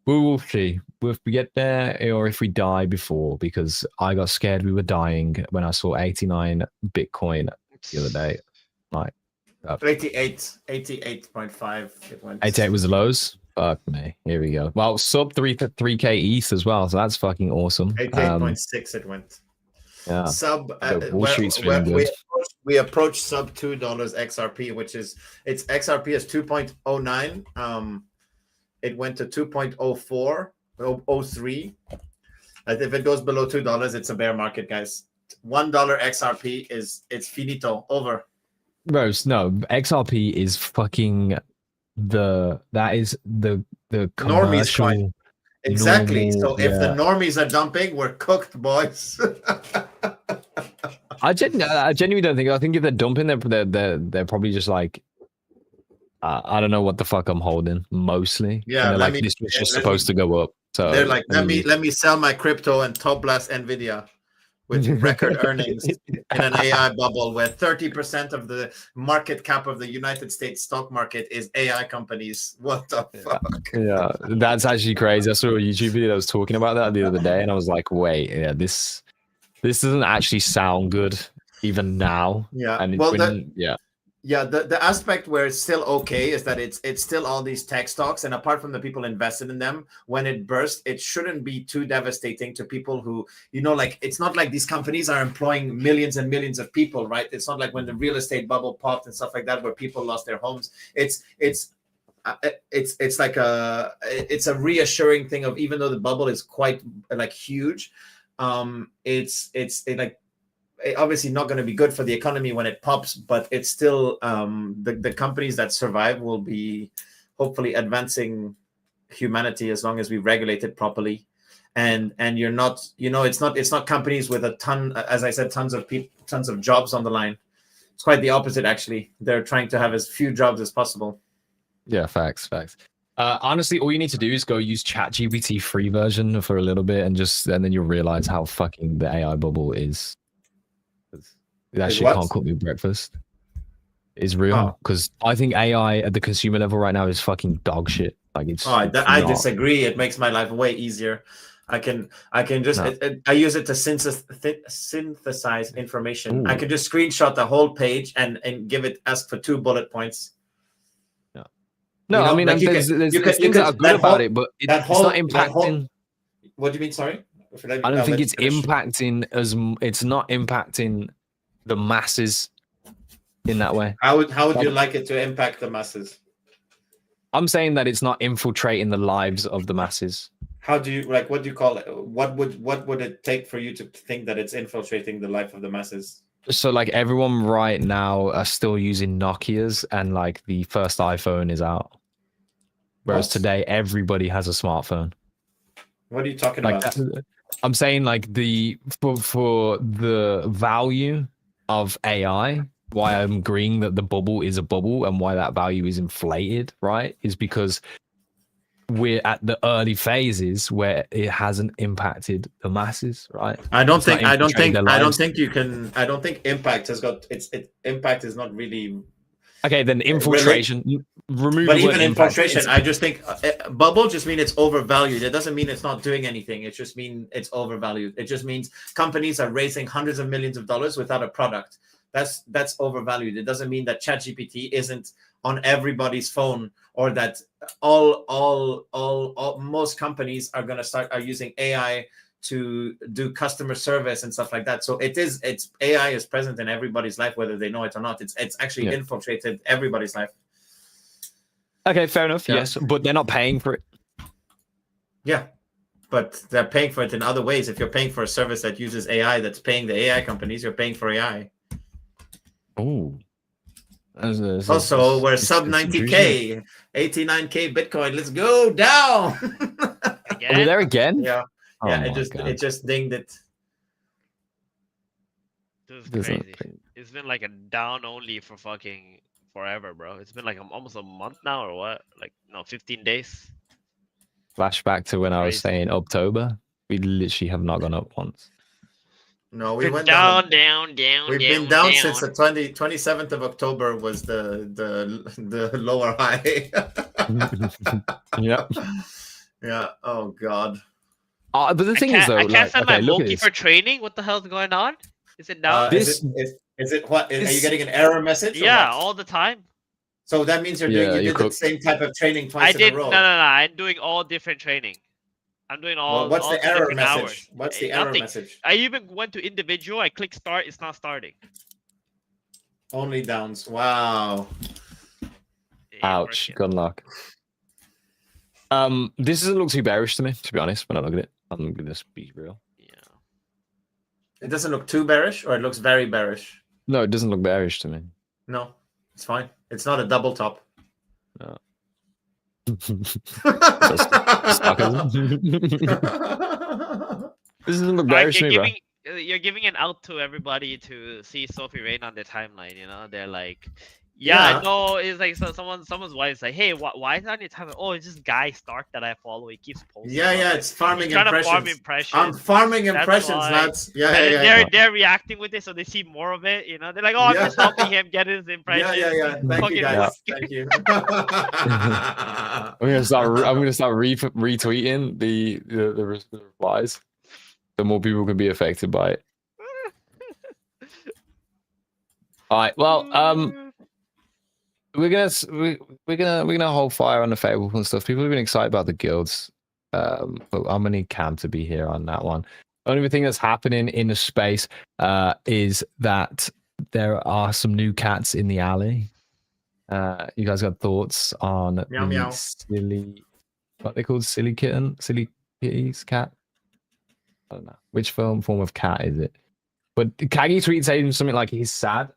we will see if we get there or if we die before, because I got scared we were dying when I saw 89 Bitcoin the other day. Like 88.5 it went. 88 was the lows. Fuck me. Here we go. Well, sub 3K ETH as well, so that's fucking awesome. 88.6 it went. Yeah. Sub Wall Street's feeling good. We approached sub $2 XRP, which is its XRP is 2.09. It went to 2.04, 03. If it goes below $2, it's a bear market, guys. $1 XRP it's finito, over. Rose, no, XRP is fucking the normies coin. Exactly. Normal, so if the normies are dumping, we're cooked, boys. I genuinely don't think. I think if they're dumping, they're probably just like, I don't know what the fuck I'm holding. Mostly, yeah. Like this was just supposed to go up. So they're like, let me sell my crypto and top blast Nvidia. with record earnings in an AI bubble where 30% of the market cap of the United States stock market is AI companies. What the fuck? Yeah, that's actually crazy. I saw a YouTube video that was talking about that the other day, and I was like, wait, yeah, this doesn't actually sound good even now. Yeah. And Well, the aspect where it's still okay is that it's still all these tech stocks, and apart from the people invested in them, when it bursts, it shouldn't be too devastating to people who, like, it's not like these companies are employing millions and millions of people, right? It's not like when the real estate bubble popped and stuff like that, where people lost their homes. It's like it's a reassuring thing of, even though the bubble is quite like huge, it's like, obviously not going to be good for the economy when it pops, but it's still the companies that survive will be hopefully advancing humanity as long as we regulate it properly. And you're not, it's not companies with a ton, as I said, tons of jobs on the line. It's quite the opposite, actually. They're trying to have as few jobs as possible. Yeah, facts. Honestly, all you need to do is go use ChatGPT free version for a little bit, and then you'll realize how fucking the AI bubble is. That shit can't cook me breakfast. It's real, because I think AI at the consumer level right now is fucking dog shit. Like, it's. I disagree. It makes my life way easier. I can just I use it to synthesize information. Ooh. I can just screenshot the whole page and ask for 2 bullet points. No, I mean, like, there's things that are good about it, but it's not impacting. What do you mean? Sorry, I don't think it's impacting it's not impacting the masses in that way. How would you like it to impact the masses? I'm saying that it's not infiltrating the lives of the masses. How do you what do you call it? What would it take for you to think that it's infiltrating the life of the masses? So, like, everyone right now are still using Nokias, and like the first iPhone is out. Whereas today everybody has a smartphone. What are you talking about? I'm saying, like, for the value of AI, why I'm agreeing that the bubble is a bubble and why that value is inflated, right? Is because we're at the early phases where it hasn't impacted the masses, right? I don't think impact has got its impact is not really. Okay, then infiltration. Remove. But even infiltration, I just think bubble just means it's overvalued. It doesn't mean it's not doing anything. It just means it's overvalued. It just means companies are raising hundreds of millions of dollars without a product. That's overvalued. It doesn't mean that ChatGPT isn't on everybody's phone, or that most companies are using AI to do customer service and stuff like that. So it's AI is present in everybody's life, whether they know it or not. It's actually infiltrated everybody's life. Okay, fair enough. Yeah. Yes, but they're not paying for it. Yeah, but they're paying for it in other ways. If you're paying for a service that uses AI, that's paying the AI companies, you're paying for AI. Oh. Also, we're sub 90K, 89K Bitcoin. Let's go down. Are we there again? Yeah. Oh, yeah, it just dinged it. This is crazy. It's been like a down only for fucking forever, bro. It's been like almost a month now, or what? 15 days. Flashback to when I was saying October. We literally have not gone up once. No, we went down. We've been down since the 27th of October was the lower high. Yep. Yeah. Oh God. But the thing is, though, I can't send my Monkey for training. What the hell's going on? Is it down? Is it what? Are you getting an error message? Yeah, all the time. So that means you did the same type of training twice in a row. No. I'm doing all different training. I'm doing all. Well, what's all the error message? Hours. What's the error message? I even went to individual. I click start. It's not starting. Only downs. Wow. Ouch. Good luck. This doesn't look too bearish to me, to be honest. When I look at it, I'm gonna just be real. Yeah. It doesn't look too bearish, or it looks very bearish. No, it doesn't look bearish to me. No, it's fine. It's not a double top. No. This doesn't look bearish to me, bro. You're giving it out to everybody to see Sophie Rain on their timeline. They're like, Yeah, Yeah. no, it's like someone's wife is like, hey, why is it on your time? Oh, it's just Guy Stark that I follow. He keeps posting. Yeah, About yeah, it. it's farming He's trying to farm impressions. I'm impressions. farming That's impressions, why. lads. Yeah, And yeah, then yeah. they're reacting with it, so they see more of it. You know, they're like, oh, I'm Yeah. just helping him get his impressions. Yeah, yeah, yeah. Thank you, Fucking guys. Thank you. I'm gonna start retweeting the replies. The more people can be affected by it. All right. Well, we're gonna hold fire on the Fable and stuff. People have been excited about the guilds. But I'm gonna need Cam to be here on that one. The only thing that's happening in the space is that there are some new cats in the alley. You guys got thoughts on Meow, the meow. silly, what they called, silly kitties cat? I don't know which form of cat is it. But Kagi tweets saying something like he's sad.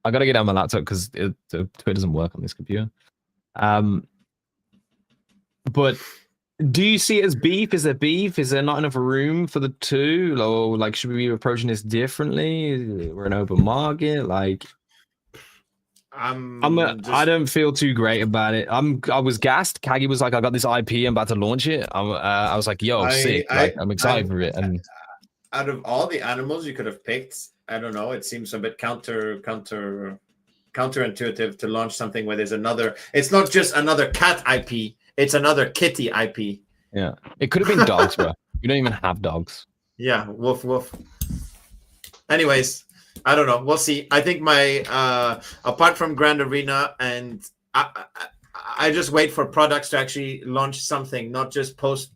I gotta get on my laptop because Twitter doesn't work on this computer. But do you see it as beef? Is there beef? Is there not enough room for the two? Or like, should we be approaching this differently? We're an open market. Like, I don't feel too great about it. I was gassed. Kagi was like, I got this IP. I'm about to launch it. I was like, yo, sick. Like, I'm excited for it. And out of all the animals you could have picked, I don't know. It seems a bit counterintuitive to launch something where there's another. It's not just another cat IP. It's another kitty IP. Yeah, it could have been dogs, bro. You don't even have dogs. Yeah, woof woof. Anyways, I don't know. We'll see. I think my apart from Grand Arena, and I just wait for products to actually launch something, not just post.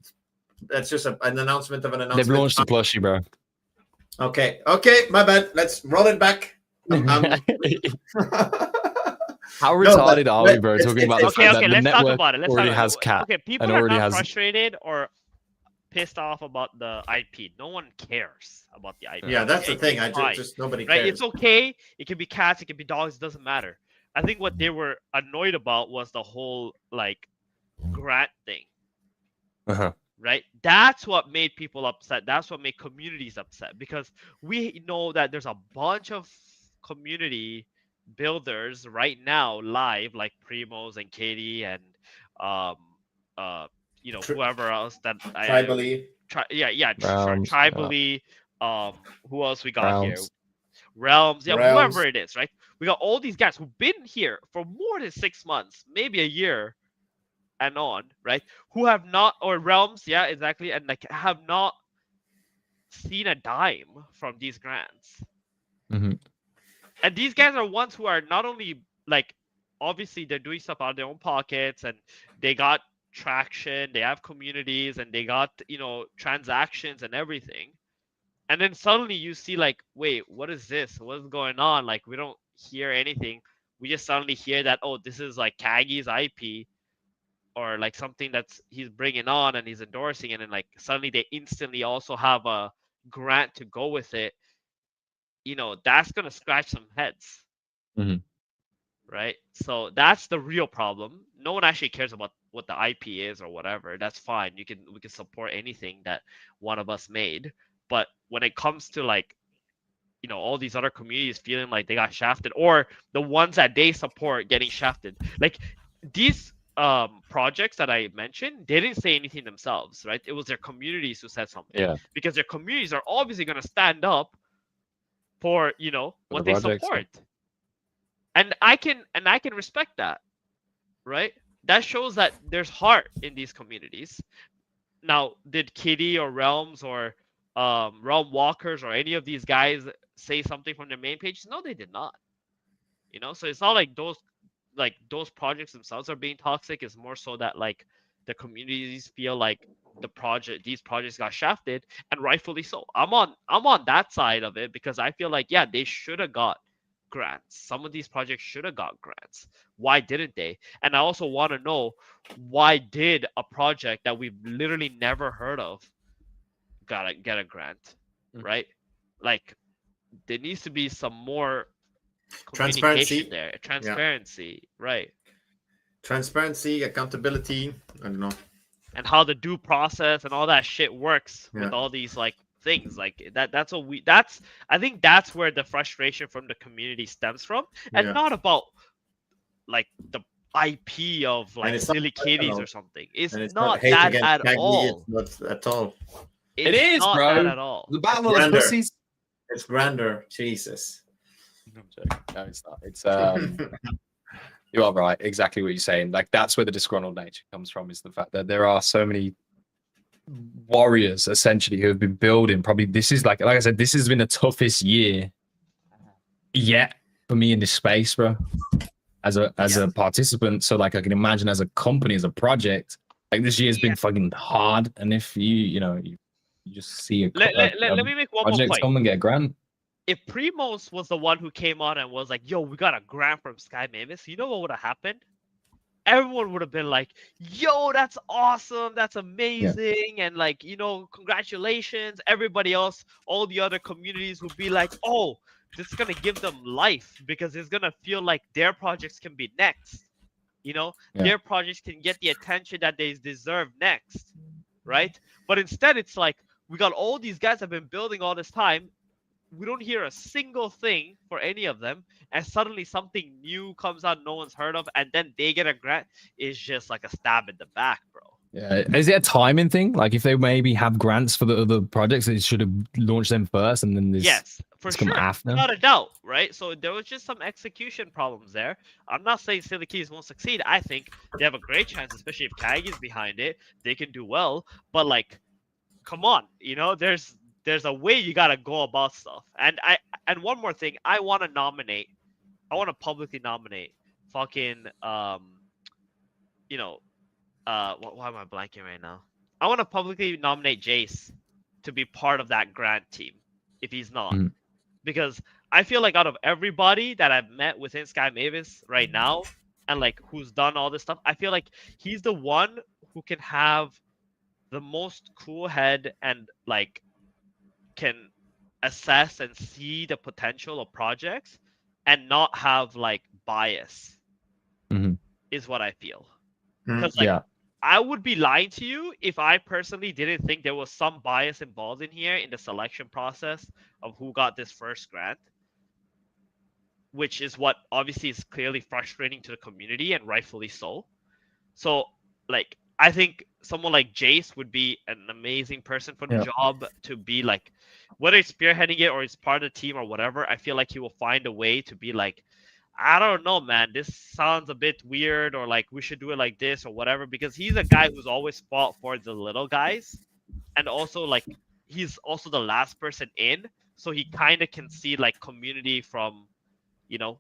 That's just an announcement of an announcement. They've launched a plushie, bro. Okay, my bad. Let's roll it back. How retarded are we, bro? Talking about the okay, fact that the let's talk network about it. already has cat. Okay, people and are already not has... frustrated or pissed off about the IP. No one cares about the IP. Yeah, that's the thing. I just nobody cares. Right? It's okay. It can be cats. It can be dogs. It doesn't matter. I think what they were annoyed about was the whole like grant thing. Right? That's what made people upset. That's what made communities upset because we know that there's a bunch of community builders right now live, like Primos and Katie and whoever else that Tribally. Tribally. Who else we got Realms. here? Realms, Realms. Whoever it is, right? We got all these guys who've been here for more than 6 months, maybe a year and on, right? Who have not, or Realms, yeah, exactly, and like have not seen a dime from these grants. Mm-hmm. And these guys are ones who are not only like, obviously they're doing stuff out of their own pockets and they got traction, they have communities, and they got, transactions and everything. And then suddenly you see like, wait, what is this? What is going on? Like, we don't hear anything. We just suddenly hear that, oh, this is like Kagi's IP or like something that's he's bringing on and he's endorsing, and then like suddenly they instantly also have a grant to go with it. That's gonna scratch some heads. Mm-hmm. Right? So that's the real problem. No one actually cares about what the IP is or whatever. That's fine. We can support anything that one of us made. But when it comes to like, all these other communities feeling like they got shafted, or the ones that they support getting shafted, like these projects that I mentioned, they didn't say anything themselves, right? It was their communities who said something. Yeah. Because their communities are obviously going to stand up for what they support. And I can respect that, right? That shows that there's heart in these communities. Now, did Kitty or Realms or Realm Walkers or any of these guys say something from their main page? No, they did not. So it's not like those projects themselves are being toxic. It's more so that like the communities feel like these projects got shafted, and rightfully so. I'm on that side of it because I feel like, yeah, they should have got grants. Some of these projects should have got grants. Why didn't they? And I also want to know, why did a project that we've literally never heard of get a grant, right? Like, there needs to be some more communication there. Transparency, right? Transparency, accountability. I don't know. And how the due process and all that shit works with all these like things. Like that's what we that's I think that's where the frustration from the community stems from, and Yeah. not about like the IP of like it's not Silly Kitties personal. or something. It's And it's not hate that against at Maggie. all. It's not at all. It It's is, not that bro. at all. The battle of Grander. pussies. It's grander. Jesus. I'm joking. No, it's not. It's you are right. Exactly what you're saying. Like that's where the disgruntled nature comes from. Is the fact that there are so many warriors essentially who have been building. Probably this is like I said, this has been the toughest year yet for me in this space, bro. As a participant, so like I can imagine as a company, as a project, like this year's been fucking hard. And if you just see a Let me make one more project point. come and get a grant. If Primos was the one who came on and was like, "Yo, we got a grant from Sky Mavis," you know what would have happened? Everyone would have been like, "Yo, that's awesome, that's amazing," and like, congratulations. Everybody else, all the other communities would be like, "Oh, this is gonna give them life because it's gonna feel like their projects can be next. Their projects can get the attention that they deserve next, right?" But instead, it's like we got all these guys have been building all this time. We don't hear a single thing for any of them, and suddenly something new comes out no one's heard of, and then they get a grant. Is just like a stab in the back, bro. Yeah, is it a timing thing? Like if they maybe have grants for the other projects, they should have launched them first, and then this Yes, for come sure, after. without a doubt, right? So there was just some execution problems there. I'm not saying Silly Keys won't succeed. I think they have a great chance, especially if Kagi's behind it. They can do well, but like, come on, there's a way you gotta go about stuff. And one more thing, I want to publicly nominate fucking why am I blanking right now? I want to publicly nominate Jace to be part of that grant team if he's not, because I feel like out of everybody that I've met within Sky Mavis right now and like who's done all this stuff, I feel like he's the one who can have the most cool head and like can assess and see the potential of projects and not have like bias is what I feel. Because I would be lying to you if I personally didn't think there was some bias involved in here in the selection process of who got this first grant, which is what obviously is clearly frustrating to the community and rightfully so. So like I think someone like Jace would be an amazing person for the job to be like, whether it's spearheading it or it's part of the team or whatever. I feel like he will find a way to be like, I don't know, man, this sounds a bit weird, or like we should do it like this or whatever, because he's a guy who's always fought for the little guys, and also like he's also the last person in, so he kind of can see like community from,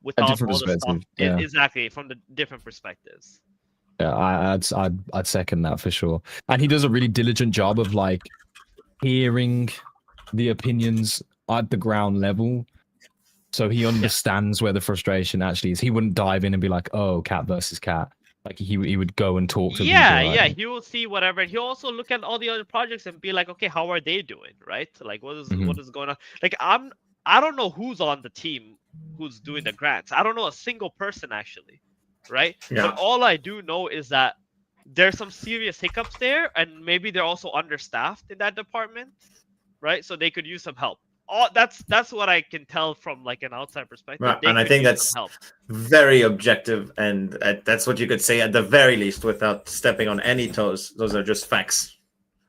without different all the stuff. perspective, yeah. Exactly, from the different perspectives. Yeah, I'd second that for sure. And he does a really diligent job of like hearing the opinions at the ground level, so he understands where the frustration actually is. He wouldn't dive in and be like, "Oh, cat versus cat." Like he would go and talk to people. Like, he will see whatever. He'll also look at all the other projects and be like, "Okay, how are they doing? Right? Like, what is going on?" Like, I don't know who's on the team who's doing the grants. I don't know a single person actually, right? Yeah. But all I do know is that there's some serious hiccups there, and maybe they're also understaffed in that department, right? So they could use some help. That's what I can tell from like an outside perspective. Right. And I think that's very objective, and that's what you could say at the very least without stepping on any toes. Those are just facts.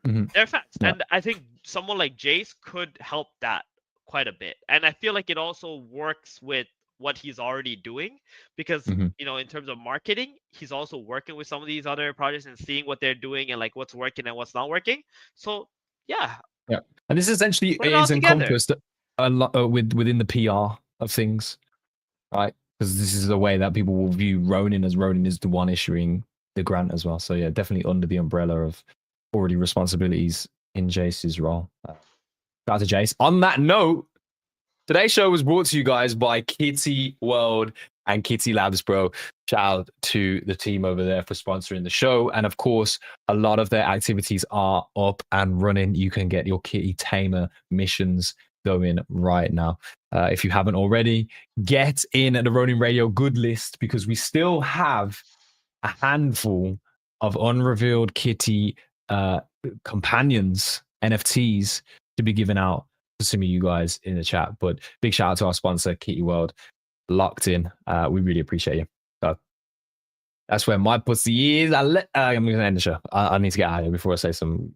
They're facts. And I think someone like Jace could help that quite a bit. And I feel like it also works with what he's already doing, because in terms of marketing, he's also working with some of these other projects and seeing what they're doing and like what's working and what's not working. So yeah. And this essentially is encompassed a lot within the PR of things, right? Because this is the way that people will view Ronin, as Ronin is the one issuing the grant as well. So yeah, definitely under the umbrella of already responsibilities in Jace's role. Shout out to Jace. On that note, today's show was brought to you guys by Kitty World and Kitty Labs, bro. Shout out to the team over there for sponsoring the show. And of course, a lot of their activities are up and running. You can get your kitty tamer missions going right now. If you haven't already, get in at the Ronin Radio good list, because we still have a handful of unrevealed kitty companions, NFTs, to be given out to some of you guys in the chat. But big shout out to our sponsor, Kitty World, locked in. We really appreciate you. So that's where my pussy is. I'm going to end the show. I need to get out of here before I say some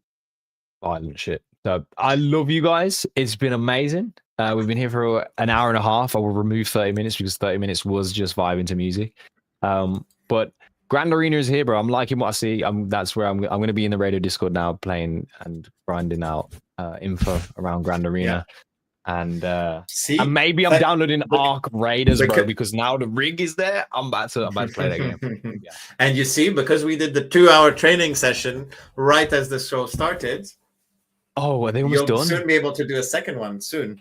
violent shit. So I love you guys. It's been amazing. We've been here for an hour and a half. I will remove 30 minutes because 30 minutes was just vibing to music. But Grand Arena is here, bro. I'm liking what I see. That's where I'm going to be in the radio Discord now, playing and grinding out info around Grand Arena. Yeah. And maybe I'm downloading Arc Raiders, bro, because now the rig is there. I'm about to play that game. Yeah. And you see, because we did the 2-hour training session right as the show started. Oh, are they almost done? You'll soon be able to do a second one soon.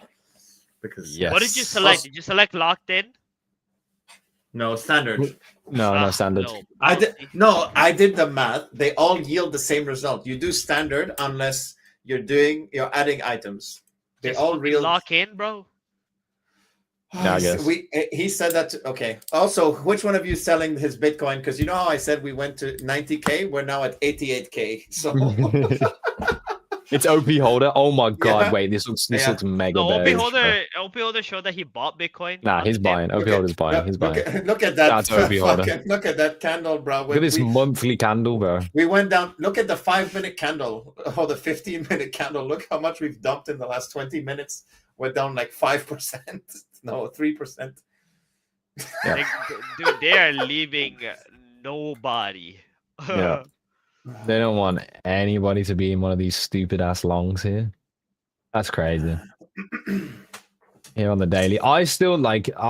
Because What did you select? Did you select locked in? No, standard. No, standard. No. I did the math. They all yield the same result. You do standard unless you're adding items. They Just all lock in, bro. Yeah, I guess. He said that. Okay. Also, which one of you is selling his Bitcoin? Because you know how I said we went to 90K? We're now at 88K. So it's OP Holder. Oh my god! Yeah. Wait, this looks mega. No, OP Holder showed that he bought Bitcoin. Nah, he's buying. OP Holder's buying. He's buying. Look at that. That's OP Holder. Look at that candle, bro. Look at this monthly candle, bro. We went down. Look at the 5-minute candle or the 15-minute candle. Look how much we've dumped in the last 20 minutes. We're down like 5%. No, 3%. Yeah. Dude, they are leaving nobody. Yeah. They don't want anybody to be in one of these stupid ass longs here. That's crazy. Here on the daily. I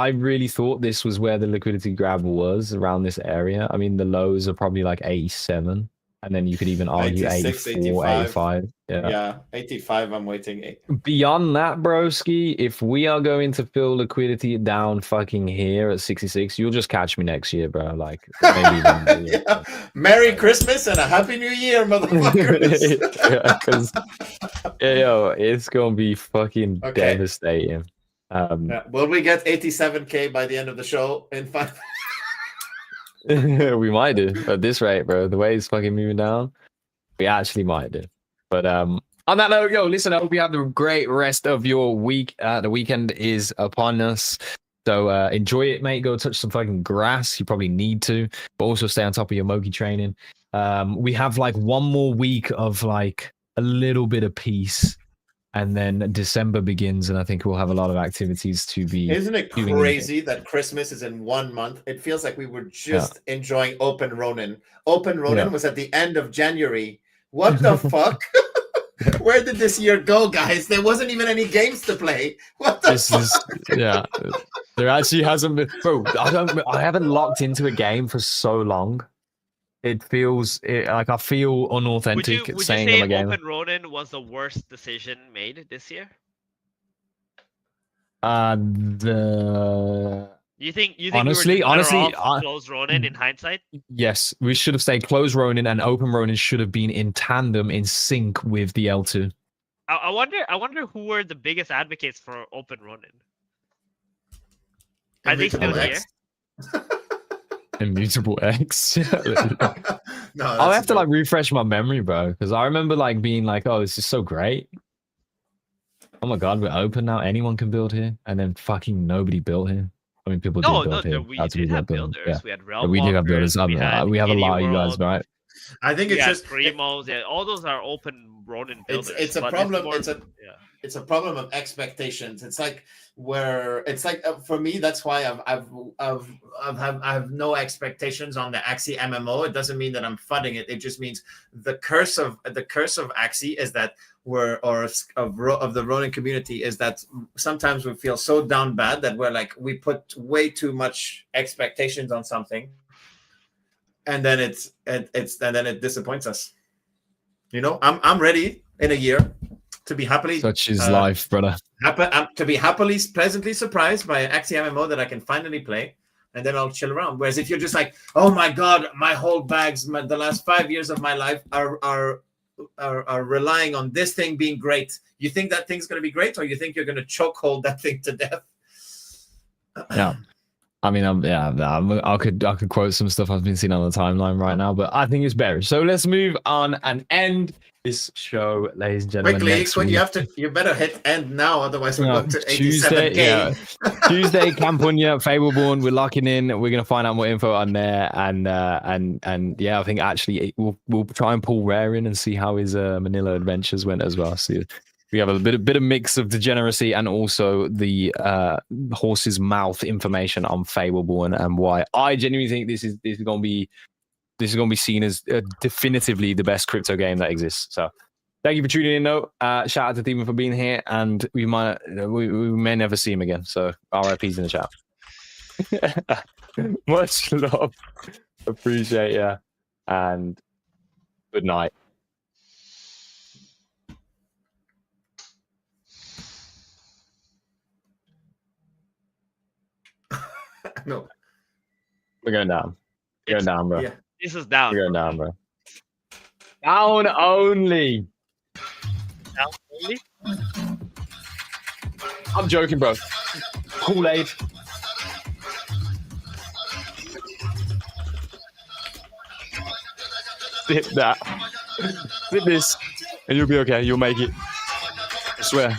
really thought this was where the liquidity grab was, around this area. I mean, the lows are probably like 87. And then you could even argue 84, 85. Yeah, 85, I'm waiting. Beyond that, broski, if we are going to fill liquidity down fucking here at 66, you'll just catch me next year, bro. Like, maybe even, yeah. Merry Christmas and a Happy New Year, motherfuckers. It's going to be fucking devastating. Will we get 87K by the end of the show in 5? We might do at this rate, bro. The way it's fucking moving down, we actually might do. But on that note, listen, I hope you have a great rest of your week. The weekend is upon us, so enjoy it, mate. Go touch some fucking grass. You probably need to, but also stay on top of your Mogi training. We have like one more week of like a little bit of peace. And then December begins, and I think we'll have a lot of activities to be. Isn't it crazy that Christmas is in 1 month? It feels like we were just enjoying Open Ronin. Open Ronin was at the end of January. What the fuck? Where did this year go, guys? There wasn't even any games to play. What the fuck? There actually hasn't been. Bro, I haven't locked into a game for so long. It feels like I feel unauthentic would saying you say I'm a gamer. Open Ronin was the worst decision made this year? You think honestly, we were just better off close Ronin in hindsight? Yes, we should have stayed close Ronin, and Open Ronin should have been in tandem, in sync with the L2. I wonder who were the biggest advocates for Open Ronin. Are they still here? Immutable X. I'll have to like refresh my memory, bro, because I remember like being like, "Oh, this is so great! Oh my god, we're open now. Anyone can build here." And then fucking nobody built here. I mean, people did build here. We did have builders. Yeah. We had Realm we do have builders. We have a lot of you guys, right? I think it's just Primos. Yeah, all those are Open Ronin builders. It's a problem. It's a problem of expectations. It's like for me, that's why I have no expectations on the Axie MMO. It doesn't mean that I'm fudding it. It just means the curse of Axie is that of the Ronin community is that sometimes we feel so down bad that we're like we put way too much expectations on something, and then it disappoints us. I'm ready in a year to be happily. Such is life, brother. To be happily, pleasantly surprised by an Axie MMO that I can finally play, and then I'll chill around. Whereas if you're just like, oh my god, my whole bags, the last 5 years of my life are relying on this thing being great. You think that thing's going to be great, or you think you're going to chokehold that thing to death? Yeah. I mean, I could quote some stuff I've been seeing on the timeline right now, but I think it's better. So let's move on and end this show, ladies and gentlemen. Quickly, next quick, week. you better hit end now, otherwise we're No, going to Tuesday, 87K. yeah. Tuesday, Campunya, Fableborn. We're locking in. We're gonna find out more info on there, and yeah, I think actually we'll try and pull Rare in and see how his Manila adventures went as well. So we have a bit of mix of degeneracy and also the horse's mouth information on Fableborn and why I genuinely think this is gonna be seen as definitively the best crypto game that exists. So. Thank you for tuning in, though. Shout out to Demon for being here, and we may never see him again. So RIP's in the chat. Much love, appreciate you, and good night. No, We're going down. We're going down, bro. yeah. This is down. We're going down, bro. Down only. Down only? I'm joking, bro. Kool-Aid. Sip that. Sip this, and you'll be okay. You'll make it. I swear.